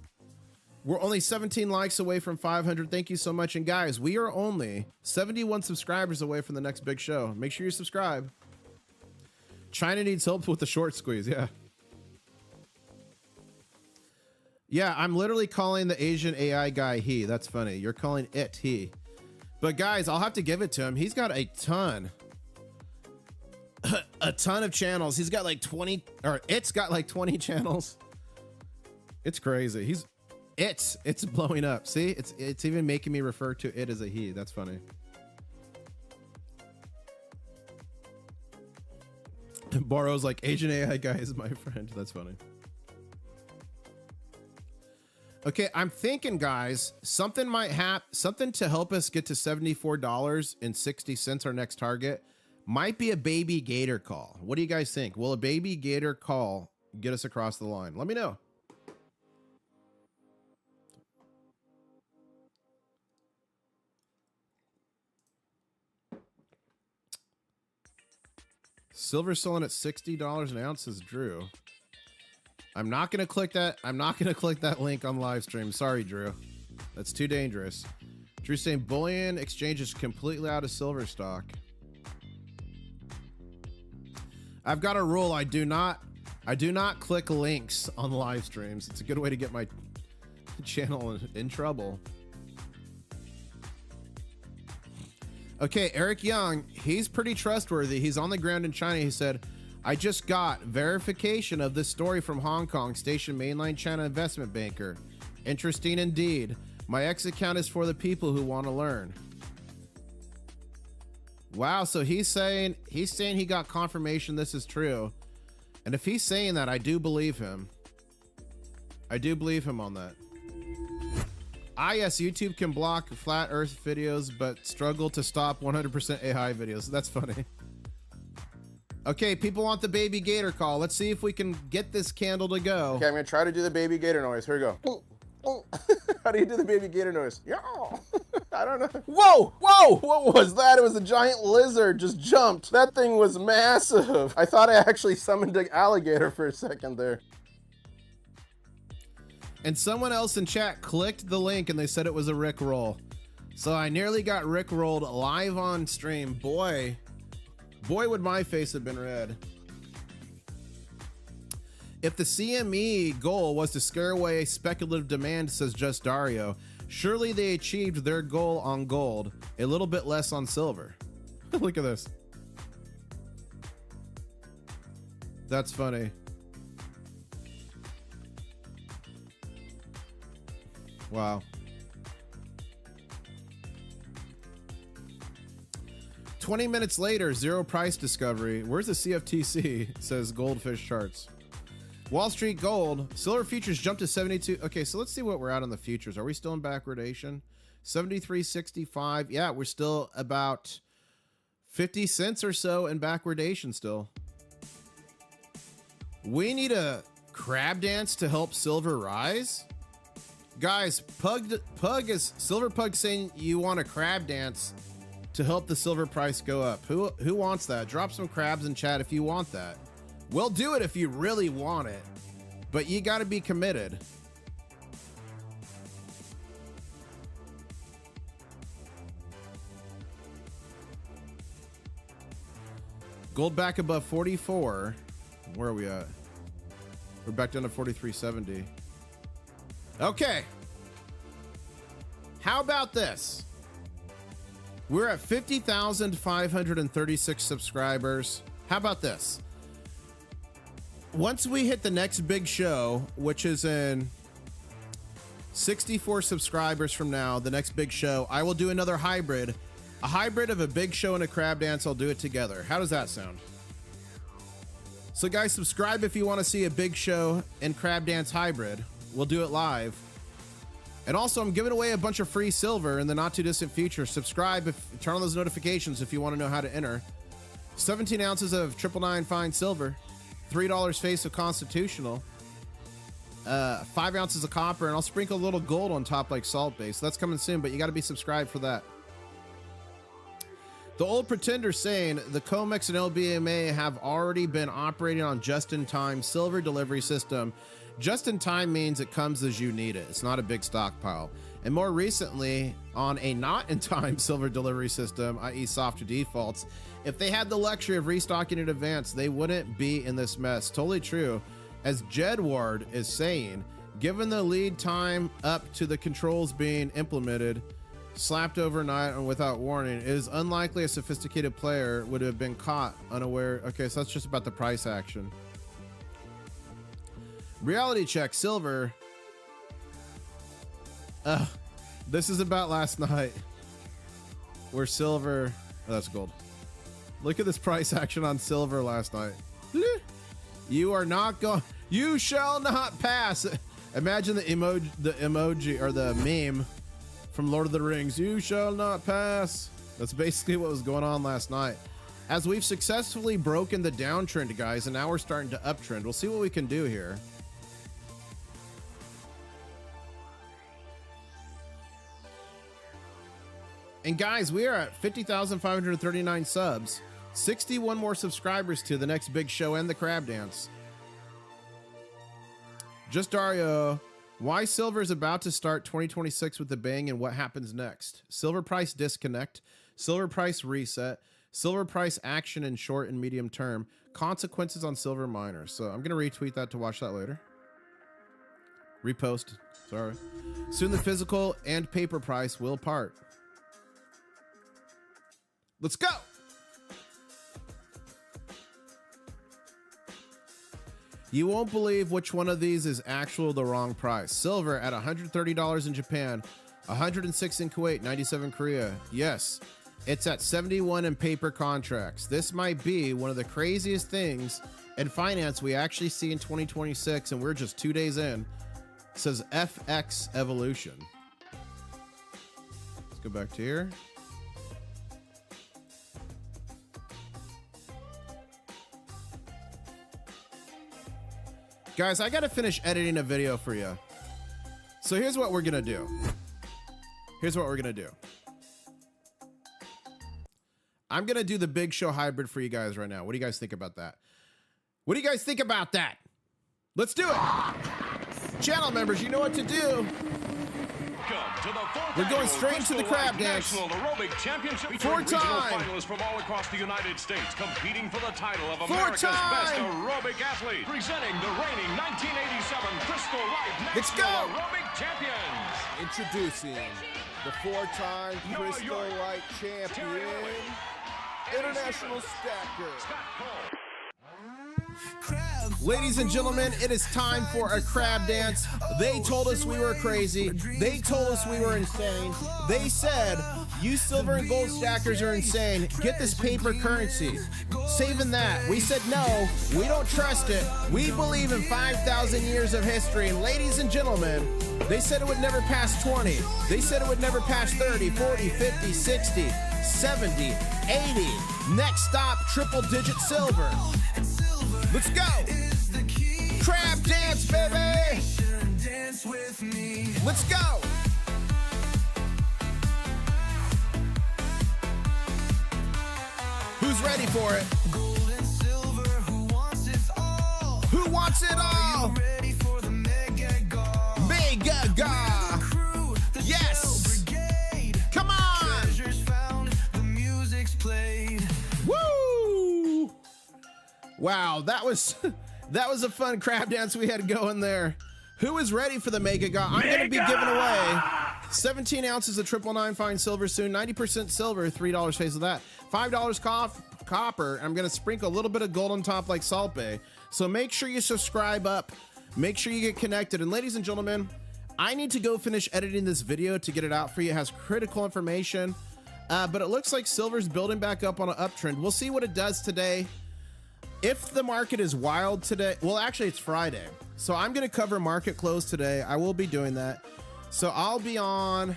We're only 17 likes away from 500. Thank you so much. And guys, we are only 71 subscribers away from the next big show. Make sure you subscribe. China needs help with the short squeeze. Yeah. Yeah, I'm literally calling the Asian AI guy he. That's funny. You're calling it he. But guys, I'll have to give it to him. He's got a ton of channels. He's got like 20, or it's got like 20 channels. It's crazy. It's blowing up. See, it's even making me refer to it as a he. That's funny. Borrow's like, Asian AI guy is my friend. That's funny. Okay, I'm thinking, guys, something might happen. Something to help us get to $74.60, our next target, might be a baby gator call. What do you guys think? Will a baby gator call get us across the line? Let me know. Silver selling at $60 an ounce is Drew. I'm not going to click that. I'm not going to click that link on live stream. Sorry, Drew. That's too dangerous. Drew saying bullion exchange is completely out of silver stock. I've got a rule. I do not click links on live streams. It's a good way to get my channel in trouble. Okay, Eric Young, he's pretty trustworthy. He's on the ground in China. He said, I just got verification of this story from Hong Kong, station mainline China investment banker. Interesting indeed. My X account is for the people who want to learn. Wow, so he's saying he got confirmation this is true. And if he's saying that, I do believe him. I do believe him on that. yes, YouTube can block flat earth videos, but struggle to stop 100% AI videos. That's funny. Okay, people want the baby gator call. Let's see if we can get this candle to go. Okay, I'm gonna try to do the baby gator noise. Here we go. How do you do the baby gator noise? Yeah. I don't know. Whoa! Whoa! What was that? It was a giant lizard just jumped. That thing was massive. I thought I actually summoned an alligator for a second there. And someone else in chat clicked the link and they said it was a Rick roll. So I nearly got Rick rolled live on stream. Boy, would my face have been red. If the CME goal was to scare away speculative demand, says Just Dario, surely they achieved their goal on gold, a little bit less on silver. Look at this. That's funny. Wow. 20 minutes later, zero price discovery. Where's the CFTC? Says Goldfish Charts. Wall Street Gold. Silver futures jumped to 72. Okay, so let's see what we're at on the futures. Are we still in backwardation? 73.65. Yeah, we're still about 50 cents or so in backwardation still. We need a crab dance to help silver rise? Guys, Silver Pug saying you want a crab dance to help the silver price go up. Who wants that? Drop some crabs in chat if you want that. We'll do it if you really want it, but you got to be committed. Gold back above 44. Where are we at? We're back down to 43.70. Okay. How about this? We're at 50,536 subscribers. How about this? Once we hit the next big show, which is in 64 subscribers from now, the next big show, I will do another hybrid. A hybrid of a big show and a crab dance. I'll do it together. How does that sound? So guys, subscribe if you want to see a big show and crab dance hybrid. We'll do it live. And also, I'm giving away a bunch of free silver in the not too distant future. Subscribe, turn on those notifications if you want to know how to enter. 17 ounces of 999 fine silver, $3 face of constitutional, 5 ounces of copper, and I'll sprinkle a little gold on top like salt base. That's coming soon, but you got to be subscribed for that. The old pretender saying the COMEX and LBMA have already been operating on just-in-time silver delivery system. Just-in-time means it comes as you need it. It's not a big stockpile. And more recently, on a not-in-time silver delivery system, i.e. soft defaults, if they had the luxury of restocking in advance, they wouldn't be in this mess. Totally true. As Jedward is saying, given the lead time up to the controls being implemented, slapped overnight and without warning, it is unlikely a sophisticated player would have been caught unaware. Okay, so that's just about the price action. Reality check, silver. This is about last night. Where silver, oh, that's gold. Look at this price action on silver last night. You are not going, you shall not pass. Imagine the emoji or the meme from Lord of the Rings. You shall not pass. That's basically what was going on last night. As we've successfully broken the downtrend, guys, and now we're starting to uptrend. We'll see what we can do here. And guys, we are at 50,539 subs. 61 more subscribers to the next big show and the crab dance. Just Dario, why silver is about to start 2026 with a bang and what happens next? Silver price disconnect, silver price reset, silver price action in short and medium term, consequences on silver miners. So I'm going to retweet that to watch that later. Repost, sorry. Soon the physical and paper price will part. Let's go. You won't believe which one of these is actual the wrong price. Silver at $130 in Japan, 106 in Kuwait, 97 Korea. Yes, it's at 71 in paper contracts. This might be one of the craziest things in finance we actually see in 2026, and we're just 2 days in. It says FX Evolution. go back to here. Guys, I gotta finish editing a video for you. So here's what we're gonna do. Here's what we're gonna do. I'm gonna do the Big Show hybrid for you guys right now. What do you guys think about that? What do you guys think about that? Let's do it. Channel members, you know what to do. We're going straight into the crab dance. National Aerobic Championship. Four-time finalists from all across the United States competing for the title of America's best aerobic athlete. Presenting the reigning 1987 Crystal Light Let's National go. Aerobic Champions. Introducing the 4-time Crystal Light Champion, International Stacker. Ladies and gentlemen, it is time for a crab dance. They told us we were crazy. They told us we were insane. They said, you silver and gold stackers are insane. Get this paper currency. Saving that. We said, no, we don't trust it. We believe in 5,000 years of history. And ladies and gentlemen, they said it would never pass 20. They said it would never pass 30, 40, 50, 60, 70, 80. Next stop, triple digit silver. Let's go. Crab dance, baby. Let's go. Who's ready for it? Gold and silver, who wants it all? Who wants it all? Ready for the mega gar? Mega gar. Crew, the Yes. Shell Brigade. Come on. Treasures found, the music's played. Woo! Wow, that was a fun crab dance we had going there. Who is ready for the Mega God? I'm going to be giving away 17 ounces of 999 fine silver soon, 90% silver, $3 face of that, $5 copper. I'm going to sprinkle a little bit of gold on top like Salt Bay. So make sure you subscribe up. Make sure you get connected. And ladies and gentlemen, I need to go finish editing this video to get it out for you. It has critical information, but it looks like silver's building back up on an uptrend. We'll see what it does today. If the market is wild today, well, actually it's Friday. So I'm going to cover market close today. I will be doing that. So I'll be on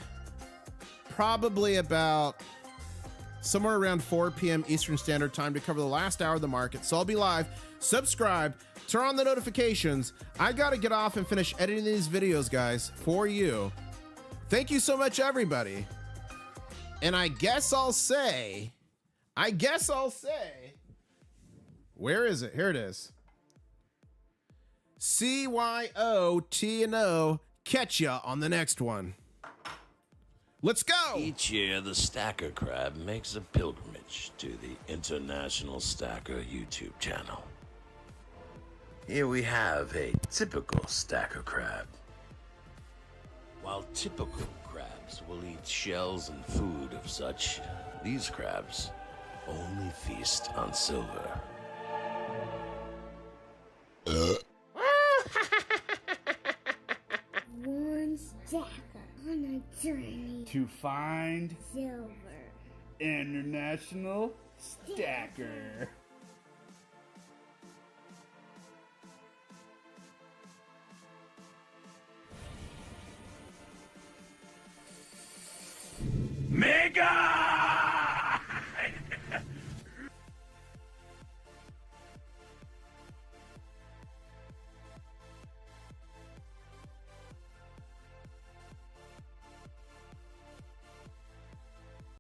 probably about somewhere around 4 p.m. Eastern Standard Time to cover the last hour of the market. So I'll be live. Subscribe, turn on the notifications. I got to get off and finish editing these videos, guys, for you. Thank you so much, everybody. And I guess I'll say, where is it? Here it is. CYOTNO. Catch ya on the next one. Let's go. Each year, the Stacker Crab makes a pilgrimage to the International Stacker YouTube channel. Here we have a typical Stacker Crab. While typical crabs will eat shells and food of such, these crabs only feast on silver. One stacker on a journey to find silver. International Stacker. Mega!